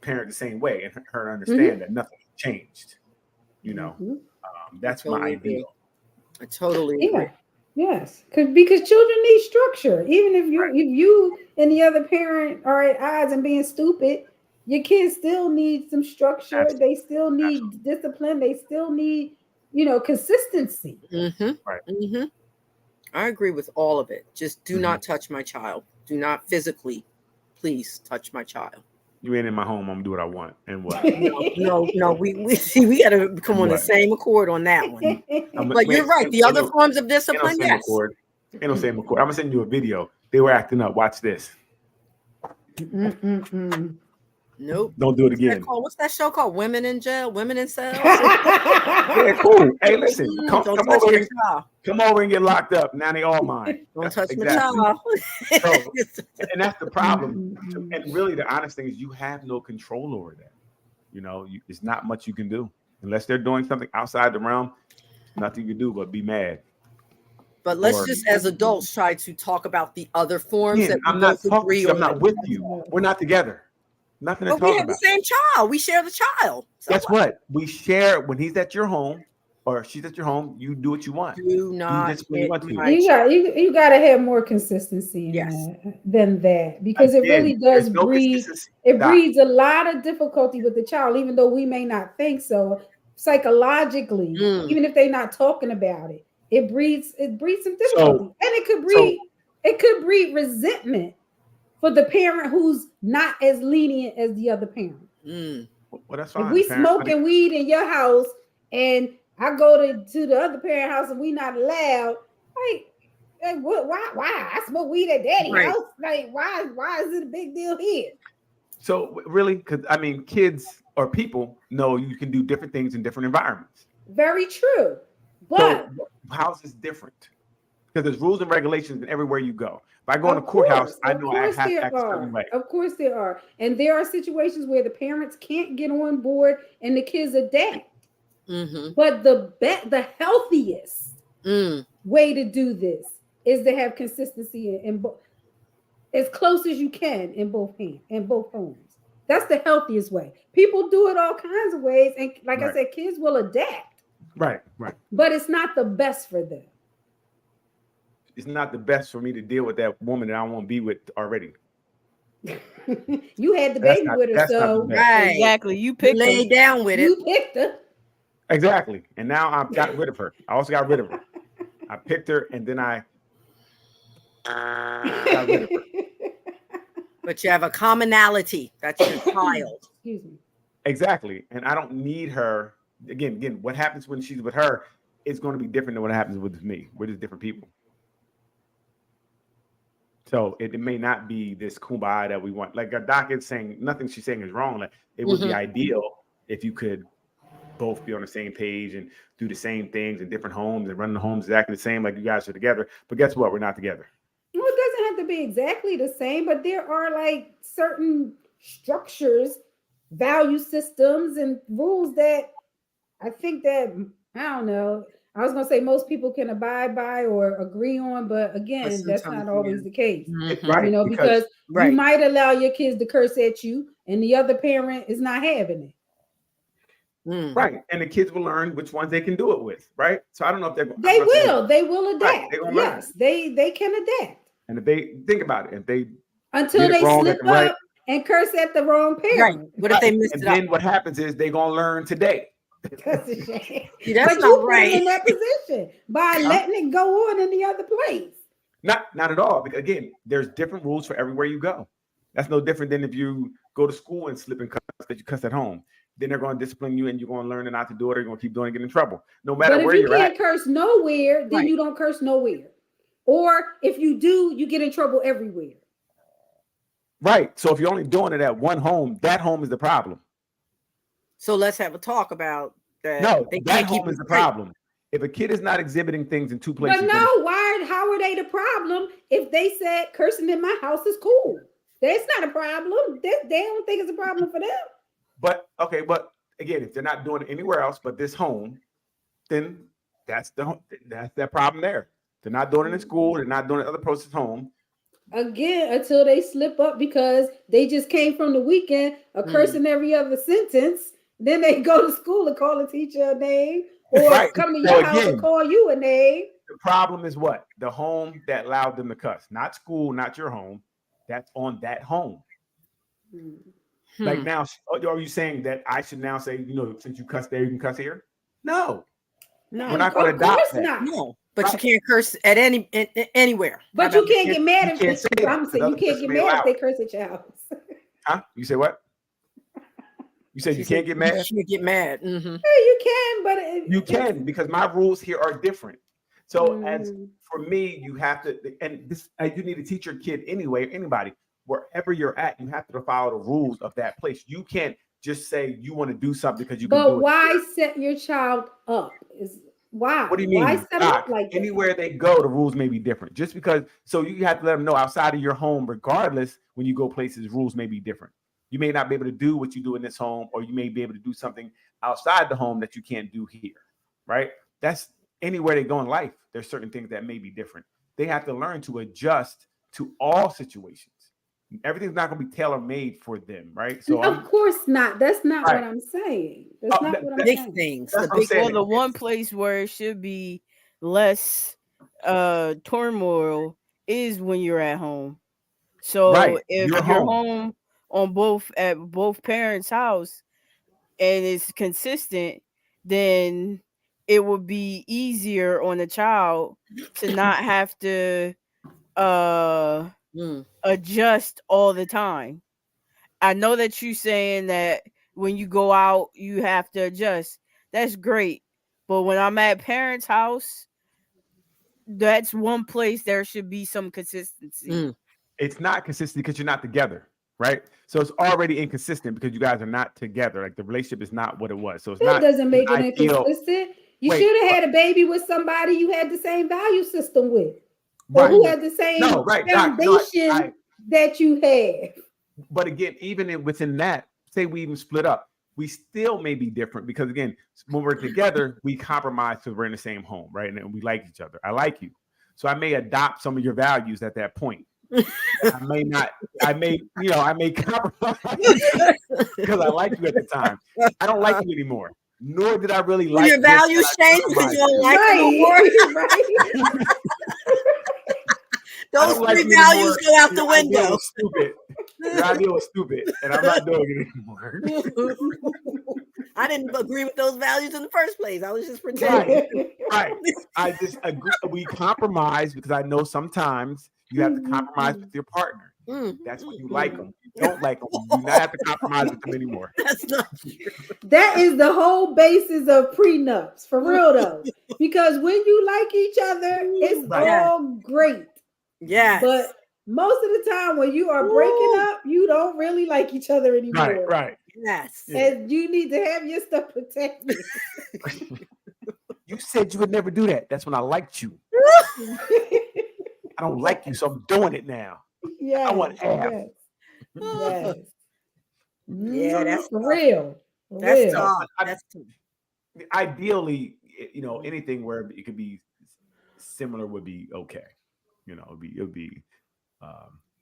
parent the same way and her understand that nothing changed. That's my ideal. I totally agree. Yes, because children need structure. Even if you and the other parent are at odds and being stupid, your kids still need some structure. Absolutely. They still need discipline. They still need, consistency. Right. I agree with all of it. Just do not touch my child. Do not physically, please touch my child. You ain't in my home. I'm gonna do what I want. And what? No. We see. We got to come on the same accord on that one. But you're right. The other forms of discipline, yes. Ain't no same accord. I'm gonna send you a video. They were acting up. Watch this. Nope. Don't do it again. What's that show called? Women in Jail? Women in Cells? Yeah, cool. Hey, listen. Come over and get locked up. Now they all mine. Don't touch my child. And that's the problem. And really, the honest thing is you have no control over that. It's not much you can do. Unless they're doing something outside the realm, nothing you can do but be mad. But let's just, as adults, try to talk about the other forms that I'm not talking. I'm not with you. We're not together. Nothing to talk about. We have the same child. We share the child. So guess what? We share when he's at your home or she's at your home. You do what you want. Do not. You got to have more consistency than that, because it really does breed. It breeds a lot of difficulty with the child, even though we may not think so. Psychologically, even if they're not talking about it, it breeds some difficulty, and it could breed resentment for the parent who's not as lenient as the other parent. Well, that's fine. If we smoking weed in your house and I go to the other parent house and we not allowed, like what? Why? I smoke weed at daddy's house. Like why is it a big deal here? So really, because I mean, kids or people know you can do different things in different environments. Very true. But so, how's this different? Because there's rules and regulations everywhere you go. If I go in a courthouse, I know I have to act a certain way. Of course there are. And there are situations where the parents can't get on board and the kids adapt. But the healthiest way to do this is to have consistency in both, as close as you can in both homes. That's the healthiest way. People do it all kinds of ways. And like I said, kids will adapt. Right. But it's not the best for them. It's not the best for me to deal with that woman that I won't be with already. You had the baby with her, so exactly. You picked laid down with it. You picked her. Exactly. And now I've got rid of her. I also got rid of her. I picked her and then I got rid of her. But you have a commonality. That's your child. Excuse me. Exactly. And I don't need her. Again, what happens when she's with her is going to be different than what happens with me. We're just different people. So it may not be this kumbaya that we want. Like Doc is saying, nothing she's saying is wrong. Like it would be ideal if you could both be on the same page and do the same things in different homes and run the homes exactly the same, like you guys are together. But guess what? We're not together. Well, it doesn't have to be exactly the same, but there are like certain structures, value systems, and rules that I think that, I don't know, I was going to say most people can abide by or agree on, but again, that's not always the case. Right, because you might allow your kids to curse at you and the other parent is not having it. Right. And the kids will learn which ones they can do it with. Right. So I don't know if they will adapt. Right, yes, they can adapt. And if they think about it, until they slip up and curse at the wrong parent. Right. What if they miss it up? Then what happens is they're going to learn today. That's a shame. See, that's But not you put right. him in that position by letting it go on in the other place. Not at all. Because again, there's different rules for everywhere you go. That's no different than if you go to school and slip and cuss that you cuss at home. Then they're going to discipline you and you're going to learn not to do it. Or you're going to keep doing it, get in trouble. No matter But if where you you're can't at. curse nowhere, then Right. you don't curse nowhere. Or if you do, you get in trouble everywhere. Right. So if you're only doing it at one home, that home is the problem. So let's have a talk about that. No, They that can't keep home it is the straight. problem. If a kid is not exhibiting things in two places, But then no, how are they the problem if they said cursing in my house is cool? That's not a problem. They don't think it's a problem for them. but okay, but again, if they're not doing it anywhere else but this home, then that's that problem there. They're not doing it in school, they're not doing it at other person's home. Again, until they slip up because they just came from the weekend of cursing every other sentence. Then they go to school and call a teacher a name, or Right. come to So your house again, and call you a name. The problem is what? The home that allowed them to cuss, not school, not your home. That's on that home. Like now, are you saying that I should now say, since you cuss there, you can cuss here? No, No, we're not going to Of course adopt that. not. no. But you can't curse at anywhere. But How you about- can't get mad you if can't say that, I'm saying you because can't other get person mad may if they curse at your house. Huh? You say what? You said She you said can't get mad? You can't get mad. Yeah, you can, but You can, because my rules here are different. So as for me, you have to, and this you need to teach your kid anyway, anybody, wherever you're at, you have to follow the rules of that place. You can't just say you want to do something because you can do But it. why set your child up? Why? What do you mean? Why set them up Doc, like that? anywhere they go, the rules may be different. Just because, so you have to let them know outside of your home, regardless, when you go places, rules may be different. You may not be able to do what you do in this home, or you may be able to do something outside the home that you can't do here, right? That's anywhere they go in life. There's certain things that may be different. They have to learn to adjust to all situations. Everything's not going to be tailor-made for them, right? So of course not. That's not Right. what I'm saying. That's not what I'm Big saying. things. That's The what I'm big saying. Well, the one place where it should be less turmoil is when you're at home. So Right. if You're you're home. home at both parents' house and it's consistent, then it would be easier on the child to not have to adjust all the time. I know that you saying that when you go out you have to adjust. That's great. But when I'm at parents' house, that's one place there should be some consistency. It's not consistent because you're not together, right? So it's already inconsistent because you guys are not together. Like the relationship is not what it was. So it's That not. doesn't make it ideal. inconsistent. You Wait, should have had a baby with somebody you had the same value system with, or Right. who had the same No, right, Doc, no, foundation that you have. But again, even within that, say we even split up, we still may be different because again, when we're together, we compromise because we're in the same home, right? And we like each other. I like you, so I may adopt some of your values at that point. I may not. I may compromise because I like you at the time. I don't like you anymore. Nor did I really like your values change because you don't like them no more. Those three values go out the window. Stupid. Your idea was stupid, and I'm not doing it anymore. I didn't agree with those values in the first place. I was just pretending. Right. I just agree. We compromise because I know sometimes you have to compromise with your partner. That's when you like them. You don't like them. You do not have to compromise with them anymore. That's not true. That is the whole basis of prenups, for real though. Because when you like each other, it's all great. Yes. But most of the time when you are breaking up, you don't really like each other anymore. Right. Yes. And you need to have your stuff protected. You said you would never do that. That's when I liked you. I don't like you, so I'm doing it now. Yeah. I want half. Yes. Yeah, that's for real. That's tough. That's tough. Ideally, anything where it could be similar would be okay. It would be,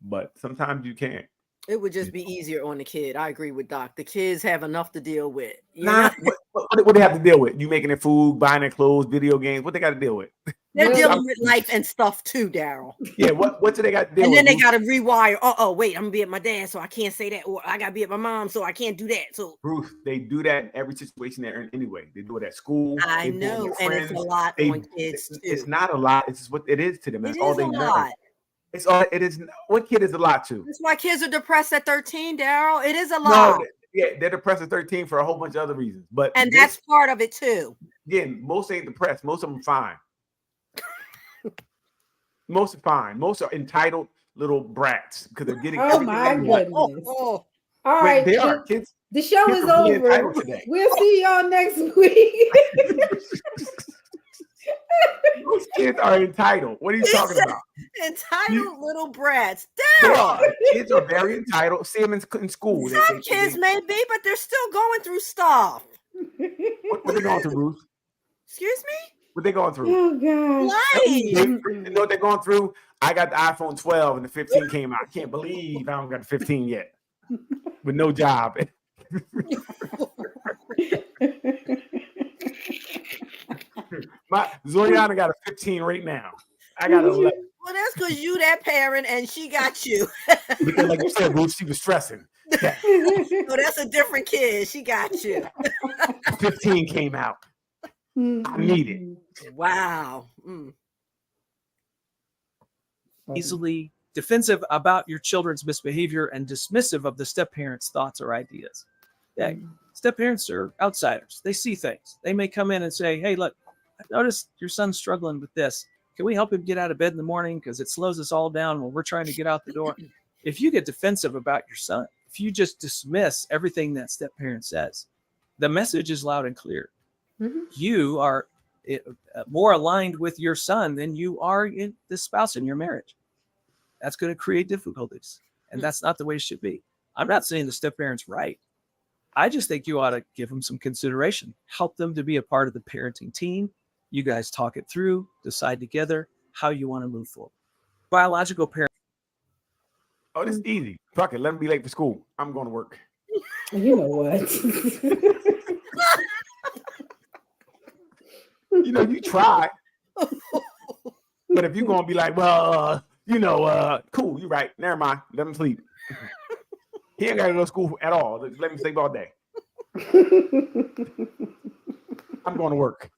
but sometimes you can't. It would just be easier on the kid. I agree with Doc. The kids have enough to deal with. What they have to deal with? You making their food, buying their clothes, video games. What they got to deal with? They're Well, dealing with life and stuff too, Daryl. Yeah, what do they got to deal And with? then they Ruth? got to rewire. Oh, wait, I'm gonna be at my dad, so I can't say that, or I gotta be at my mom, so I can't do that. So Ruth, they do that in every situation they're in anyway. They do it at school. I They do it with know, their and it's a friends. lot They, on kids it's too. not a lot. It's just what it is to them. It That's all is they a know. lot. It's all it is. What kid is a lot to? That's why kids are depressed at 13, Daryl. It is a No, lot, yeah, they're depressed at 13 for a whole bunch of other reasons. But and that's part of it too. again, most ain't depressed. Most of them fine. Most are fine. Most are entitled little brats because they're getting oh everything my they want. goodness. Oh, All Wait, right. they are kids. The show Kids is are really over. entitled today. We'll see y'all next week. Those kids are entitled. What are you talking about? entitled little brats, They Daryl. are. Kids are very entitled. See them in school. Some kids may be, but they're still going through stuff. What they going through, Ruth? Excuse me? What they going through? Oh God. Life. You know what they're going through? I got the iPhone 12 and the 15 came out. I can't believe I don't got the 15 yet. With no job. My Zoriana got a 15 right now. I got 11. Well, that's because you that parent and she got you. Because like you said, Ruth, she was stressing. Yeah, So that's a different kid. She got you. 15 came out. I need it. Wow. Mm. Easily defensive about your children's misbehavior and dismissive of the step parents' thoughts or ideas. Yeah, step parents are outsiders. They see things. They may come in and say, "Hey, look, I noticed your son's struggling with this. Can we help him get out of bed in the morning because it slows us all down when we're trying to get out the door?" If you get defensive about your son, if you just dismiss everything that step parent says, the message is loud and clear. Mhm. You are more aligned with your son than you are in the spouse in your marriage. That's going to create difficulties, and that's not the way it should be. I'm not saying the step parent's right. I just think you ought to give them some consideration, help them to be a part of the parenting team. You guys talk it through, decide together how you want to move forward. Biological parents. Oh, this is easy. Fuck it. Let them be late for school. I'm going to work. You know what? You know, you try. But if you're going to be like, well, cool, you're right. Never mind. Let him sleep. He ain't got to go to school at all. Let him sleep all day. I'm going to work.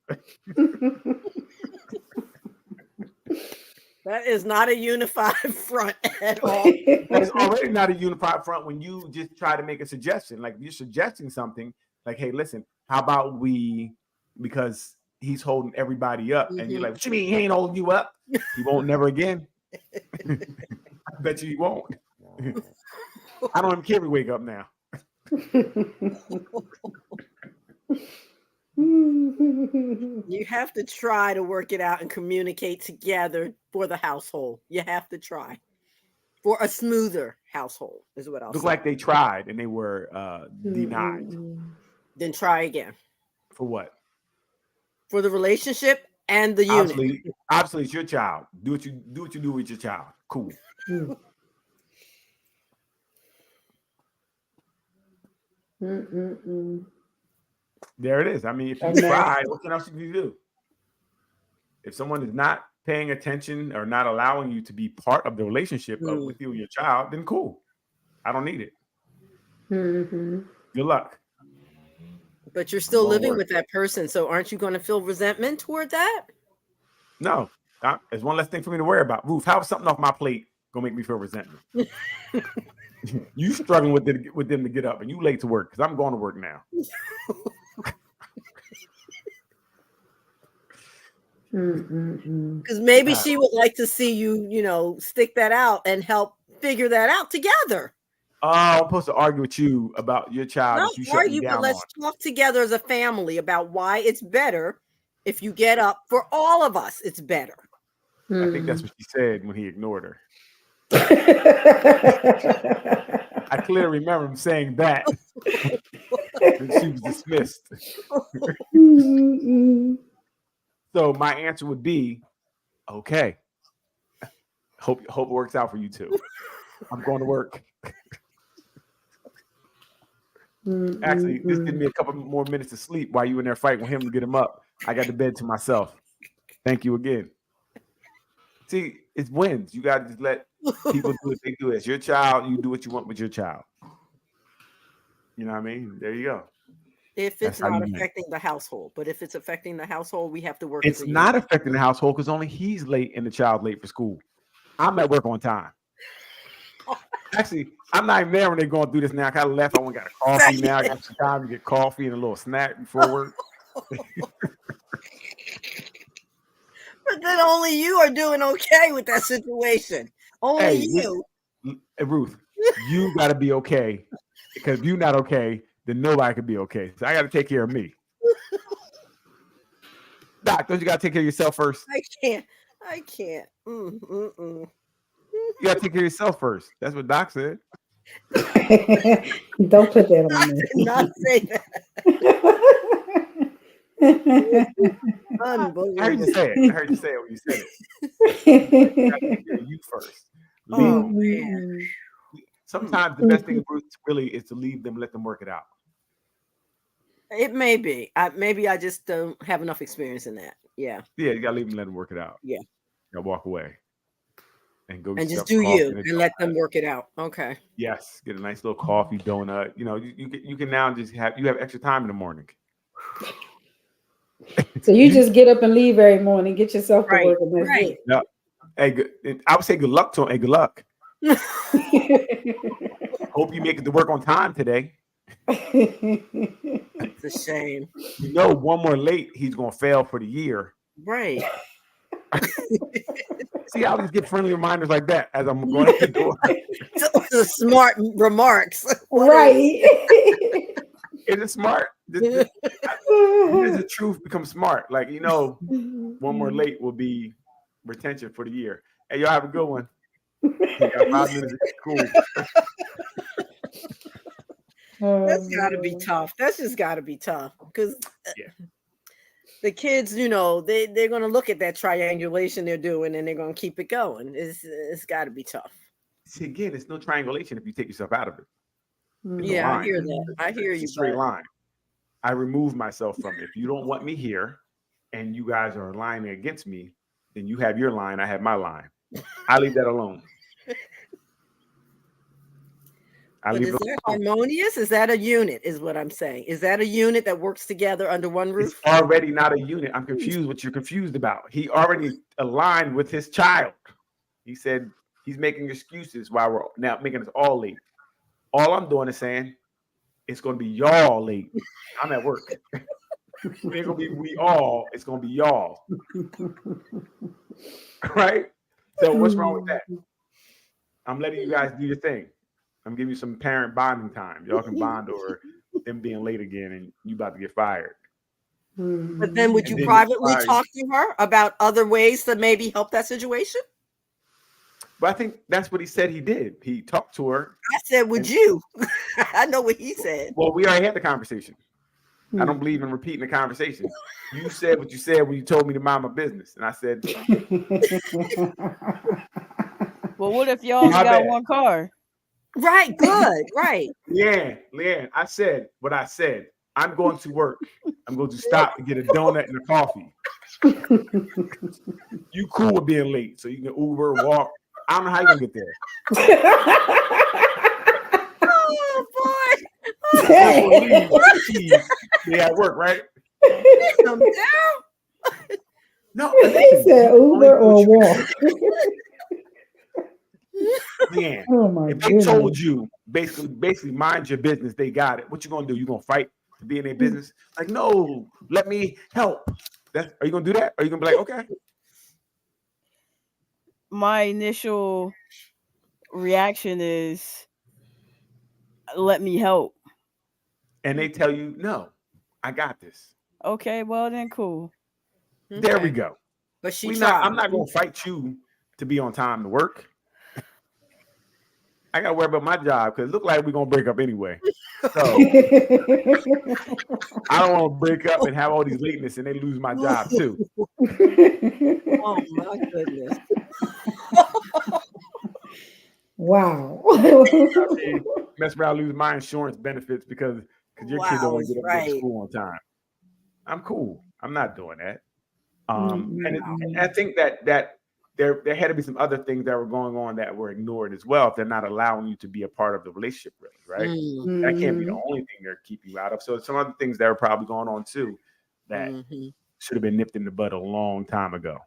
That is not a unified front at all. That is already not a unified front when you just try to make a suggestion. Like you're suggesting something like, hey, listen, how about we, because he's holding everybody up. And you're like, what you mean he ain't holding you up? He won't never again. I bet you he won't. I don't even care if we wake up now. You have to try to work it out and communicate together for the household. You have to try for a smoother household is what I'll Look say. like they tried and they were denied. Then try again. For what? For the relationship and the unit. Obviously, it's your child. Do what you do with your child. Cool. There it is. I mean, if you try, what else can you do? If someone is not paying attention or not allowing you to be part of the relationship with you and your child, then cool. I don't need it. Good luck. But you're still living with that person, so aren't you going to feel resentment toward that? No, it's one less thing for me to worry about. Ruth, how's something off my plate gonna make me feel resentment? You struggling with them to get up, and you late to work because I'm going to work now. Because maybe she would like to see you, stick that out and help figure that out together. Oh, I'm supposed to argue with you about your child. Not that you shut me argue, down but let's on. talk together as a family about why it's better if you get up. For all of us, it's better. I think that's what she said when he ignored her. I clearly remember him saying that. And she was dismissed. So my answer would be, okay. Hope it works out for you too. I'm going to work. Actually, this gives me a couple more minutes to sleep while you in there fighting with him to get him up. I got the bed to myself. Thank you again. See, it's wins. You got to just let people do what they do. It's your child. You do what you want with your child. You know what I mean? There you go. If That's it's how not you win. affecting the household, but if it's affecting the household, we have to work. It's not affecting the household because only he's late and the child's late for school. I'm at work on time. Actually, I'm not even there when they're going through this now. I kind of left. I went and got a coffee now. I got some time to get coffee and a little snack before work. But then only you are doing okay with that situation. Only you. Ruth, you got to be okay because if you're not okay, then nobody can be okay. So I got to take care of me. Doc, don't you got to take care of yourself first? I can't. You got to take care of yourself first. That's what Doc said. Don't put that on me. I did not say that. I heard you say it. I heard you say it when you said it. You got to take care of you first. Oh, man. Sometimes the best thing really is to leave them, let them work it out. It may be. Maybe I just don't have enough experience in that. Yeah. Yeah, you gotta leave them, let them work it out. Yeah. You gotta walk away and go and just do you and let them work it out. Okay. Yes, get a nice little coffee, donut. You know, you can now just have extra time in the morning. So you just get up and leave every morning, get yourself to work, and that's it. Yeah. Hey, I would say good luck to him. Hey, good luck. Hope you make it to work on time today. It's a shame. You know, one more late, he's gonna fail for the year. Right. See, I'll just get friendly reminders like that as I'm going out the door. The smart remarks. Right. Is it smart? Does the truth become smart? Like, you know, one more late will be retention for the year. Hey, y'all have a good one. You got 5 minutes to school. That's got to be tough. That's just got to be tough because the kids, you know, they're going to look at that triangulation they're doing and they're going to keep it going. It's got to be tough. See, again, it's no triangulation if you take yourself out of it. Yeah, I hear that. I hear you. Straight line. I remove myself from it. If you don't want me here and you guys are aligning against me, then you have your line, I have my line. I leave that alone. But is that harmonious? Is that a unit, is what I'm saying? Is that a unit that works together under one roof? It's already not a unit. I'm confused what you're confused about. He already aligned with his child. He said he's making excuses while we're now making us all late. All I'm doing is saying it's going to be y'all late. I'm at work. It ain't going to be we all. It's going to be y'all. Right? So what's wrong with that? I'm letting you guys do your thing. I'm giving you some parent bonding time. Y'all can bond over them being late again and you about to get fired. But then would you privately talk to her about other ways to maybe help that situation? But I think that's what he said he did. He talked to her. I said, would you? I know what he said. Well, we already had the conversation. I don't believe in repeating the conversation. You said what you said when you told me to mind my business. And I said, well, what if y'all got one car? Right, good, right. Leanne, I said what I said. I'm going to work. I'm going to stop and get a donut and a coffee. You cool with being late, so you can Uber, walk. I don't know how you're going to get there. Oh, boy. They at work, right? No, he said Uber or walk. Man, if they told you basically mind your business, they got it. What you gonna do? You gonna fight to be in their business? Like, no, let me help. Are you gonna do that? Or are you gonna be like, okay? My initial reaction is, let me help. And they tell you, no, I got this. Okay, well then, cool. Okay. There we go. But I'm not gonna fight you to be on time to work. I gotta worry about my job because it look like we're gonna break up anyway. So I don't want to break up and have all these lateness and they lose my job too. Oh my goodness! Wow. Mess around, lose my insurance benefits because your kid don't want to get up to school on time. I'm cool. I'm not doing that. And I think that there had to be some other things that were going on that were ignored as well. If they're not allowing you to be a part of the relationship, really, right? That can't be the only thing they're keeping you out of. So some other things that are probably going on too that should have been nipped in the bud a long time ago.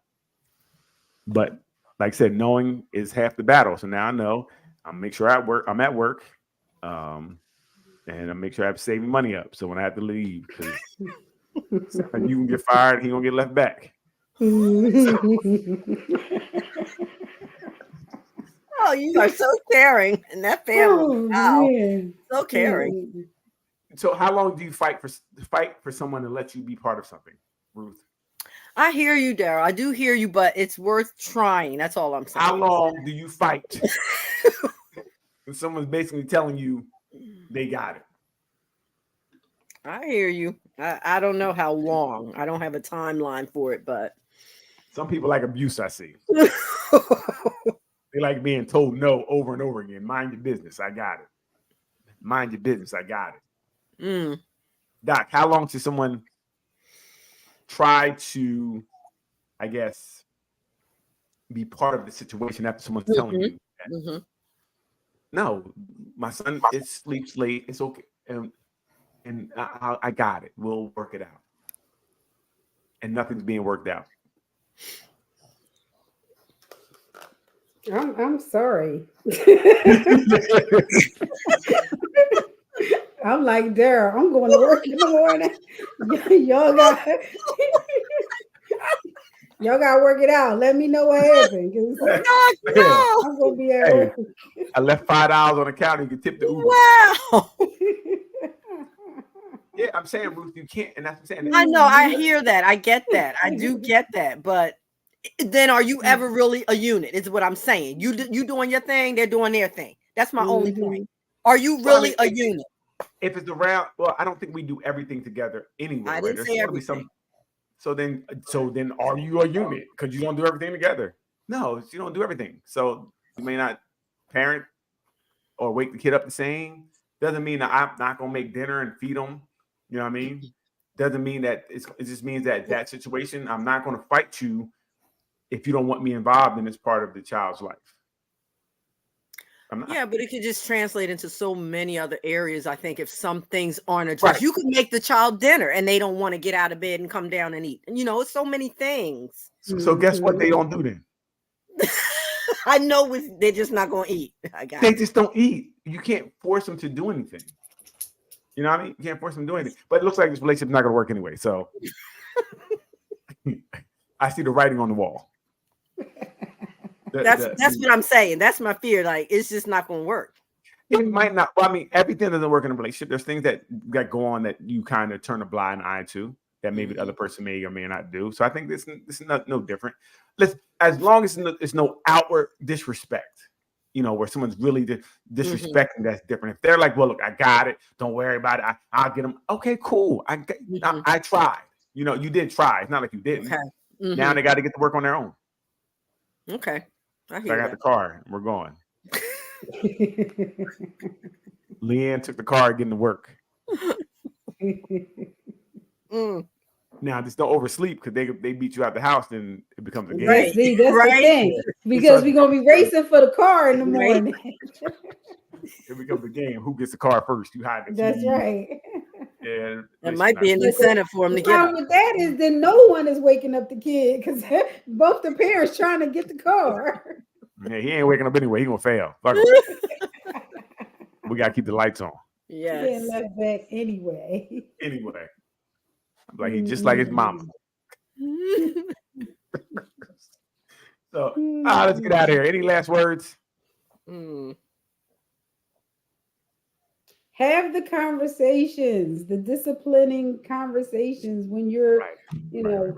But like I said, knowing is half the battle. So now I know. I'll make sure I'm at work, and I make sure I'm saving money up. So when I have to leave, because you can get fired, he gonna get left back. Oh, you are so caring in that family. Wow, so caring. So how long do you fight for someone to let you be part of something, Ruth? I hear you, Daryl. I do hear you, but it's worth trying. That's all I'm saying. How long do you fight when someone's basically telling you they got it? I hear you. I don't know how long. I don't have a timeline for it, but some people like abuse, I see. They like being told no over and over again. Mind your business. I got it. Mind your business. I got it. Doc, how long should someone try to, I guess, be part of the situation after someone's telling you that, no, my son sleeps late. It's okay. And I got it. We'll work it out. And nothing's being worked out. I'm sorry. I'm like, Daryl, I'm going to work in the morning. Y'all got to work it out. Let me know what happened. No. I'm going to be at work. I left $5 on the counter. You can tip the Uber. Wow. Yeah, I'm saying, Ruth, you can't. And that's what I'm saying. I know. I hear that. I get that. I do get that. But then are you ever really a unit? Is what I'm saying. You doing your thing. They're doing their thing. That's my only point. Are you really a unit? If it's around, well, I don't think we do everything together anyway. I didn't say everything. So then are you a unit? Because you don't do everything together. No, you don't do everything. So you may not parent or wake the kid up the same. Doesn't mean that I'm not gonna make dinner and feed them. You know what I mean? Doesn't mean that it just means that situation, I'm not gonna fight you if you don't want me involved in this part of the child's life. Yeah, but it could just translate into so many other areas. I think if some things aren't addressed, you could make the child dinner and they don't want to get out of bed and come down and eat. And it's so many things. So guess what they don't do then? I know they're just not going to eat. They just don't eat. You can't force them to do anything. You know what I mean? You can't force them to do anything. But it looks like this relationship's not going to work anyway. So I see the writing on the wall. That's what I'm saying. That's my fear. Like, it's just not going to work. It might not. Well, I mean, everything doesn't work in a relationship. There's things that go on that you kind of turn a blind eye to that maybe the other person may or may not do. So I think this is no different. As long as it's no outward disrespect, where someone's really disrespecting, that's different. If they're like, well, look, I got it. Don't worry about it. I'll get them. Okay, cool. I tried. You did try. It's not like you didn't. Okay. Now they got to get to work on their own. Okay. I got the car. We're going. Leanne took the car getting to work. Now just don't oversleep because they beat you out the house, then it becomes a game. Right. See, that's the thing. Because we're gonna be racing for the car in the morning. It becomes a game. Who gets the car first? You hide the key. That's right. Yeah, it might be an incentive for him to get. The problem with that is then no one is waking up the kid because both the parents trying to get the car. Yeah, he ain't waking up anyway. He gonna fail. We gotta keep the lights on. Yeah, getting left back anyway. Anyway, I'm like he's just like his mama. So let's get out of here. Any last words? Have the conversations, the disciplining conversations when you're, in a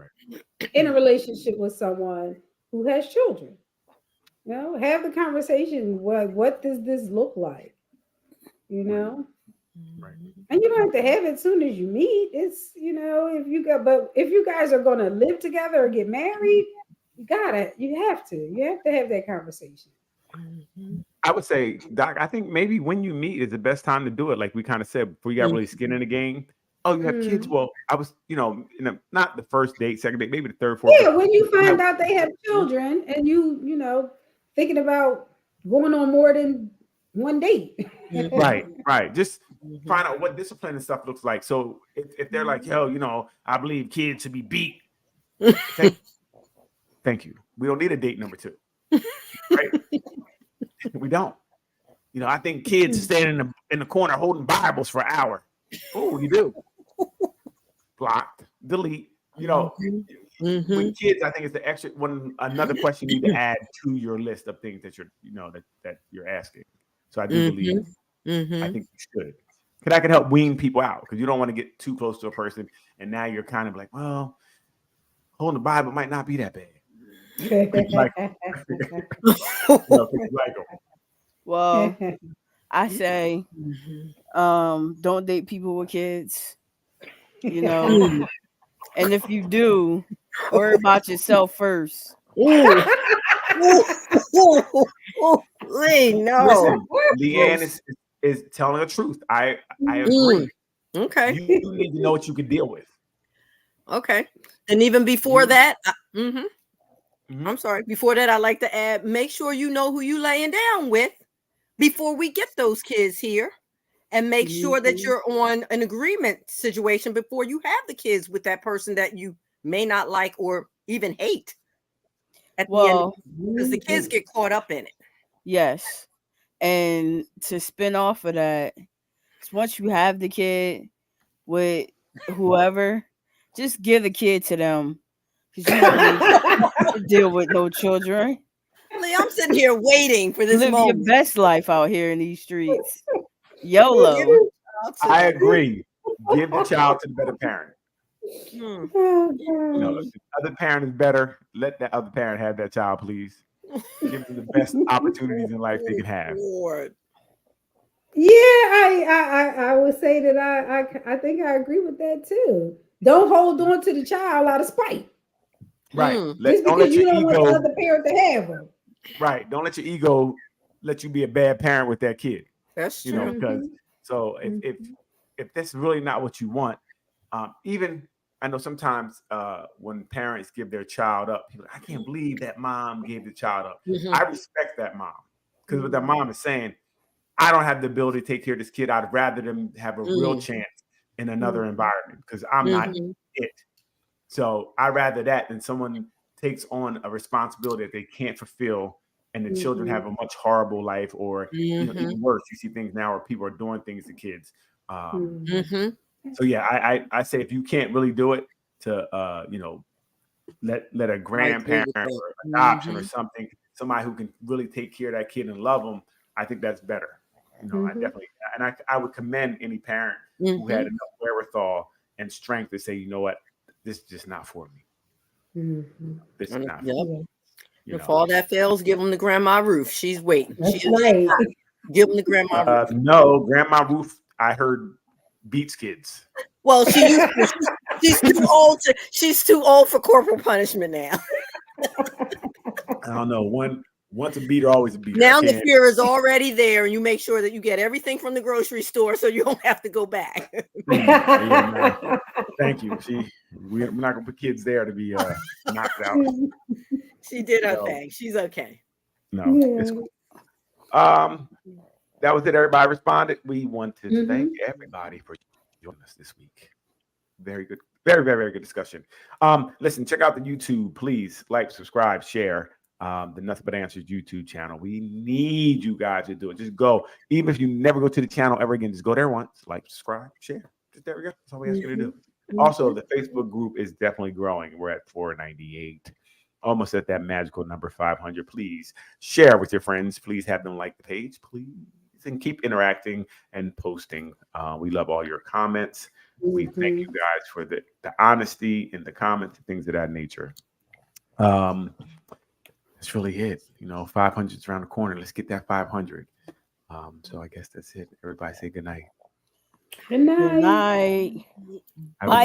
relationship with someone who has children. Have the conversation. What does this look like? Right. And you don't have to have it as soon as you meet. It's if you guys are going to live together or get married, you have to have that conversation. I would say, Doc, I think maybe when you meet is the best time to do it. Like we kind of said, before you got really skin in the game, oh, you have kids? Well, I was, not the first date, second date, maybe the third, fourth. Yeah, when you find out they have children and thinking about going on more than one date. Right. Just find out what discipline and stuff looks like. So if they're like, yo, I believe kids should be beat. Thank you. We don't need a date number 2. Right? We don't. I think kids standing in the corner holding Bibles for an hour. Oh, you do. Blocked, delete. With kids, I think it's the extra another question you need to add to your list of things that you're, that you're asking. So I do believe, I think you should, because that can help wean people out, because you don't want to get too close to a person, and now you're kind of like, well, holding the Bible might not be that bad. Well, I say, don't date people with kids. And if you do, worry about yourself first. No. Listen, Leanne is telling the truth. I agree. Okay. You need to know what you can deal with. Okay. And even before that, I'm sorry. Before that, I like to add, make sure you know who you laying down with before we get those kids here, and make sure that you're on an agreement situation before you have the kids with that person that you may not like or even hate. At the end, because the kids get caught up in it. Yes. And to spin off of that, once you have the kid with whoever, just give the kid to them, because you don't need to deal with no children. I'm sitting here waiting for this Live moment. your best life out here in these streets. YOLO. I agree. Give the child to the better parent. If the other parent is better, let that other parent have that child, please. Give them the best opportunities in life they can have. Yeah, I would say that I think I agree with that too. Don't hold on to the child out of spite. Right. Just because you don't want the other parent to have them. Right. Don't let your ego let you be a bad parent with that kid. That's true. Because if that's really not what you want, even I know sometimes when parents give their child up, people are like, I can't believe that mom gave the child up. I respect that mom, because what that mom is saying, I don't have the ability to take care of this kid. I'd rather them have a real chance in another environment, because I'm not it. So I'd rather that than someone takes on a responsibility that they can't fulfill, and the children have a much horrible life, or even worse. You see things now where people are doing things to kids. So yeah, I say if you can't really do it, to let a grandparent or adoption or something, somebody who can really take care of that kid and love them, I think that's better. I definitely, and I would commend any parent who had enough wherewithal and strength to say, you know what, this is just not for me. This is not for me. If all that fails, give them the Grandma Ruth. She's waiting. That's right. Give them the Grandma Ruth. No, Grandma Ruth, I heard, beats kids. Well, she's too old. She's too old for corporal punishment now. I don't know. Once a beater, always a beater. Now the fear is already there, and you make sure that you get everything from the grocery store, so you don't have to go back. Thank you. We're not gonna put kids there to be knocked out. She did her thing. She's okay. No, it's cool. That was it. Everybody responded. We want to thank everybody for joining us this week. Very good. Very, very, very good discussion. Listen, check out the YouTube. Please like, subscribe, share the Nothing But Answers YouTube channel. We need you guys to do it. Just go. Even if you never go to the channel ever again, just go there once. Like, subscribe, share. Just there we go. That's all we ask you to do. Also, the Facebook group is definitely growing. We're at 498. Almost at that magical number 500. Please share with your friends. Please have them like the page, please. And keep interacting and posting. We love all your comments. We thank you guys for the honesty in the comments and things of that nature. That's really it. 500 is around the corner. Let's get that 500. So I guess that's it. Everybody say good night. Good night. Good night. Have a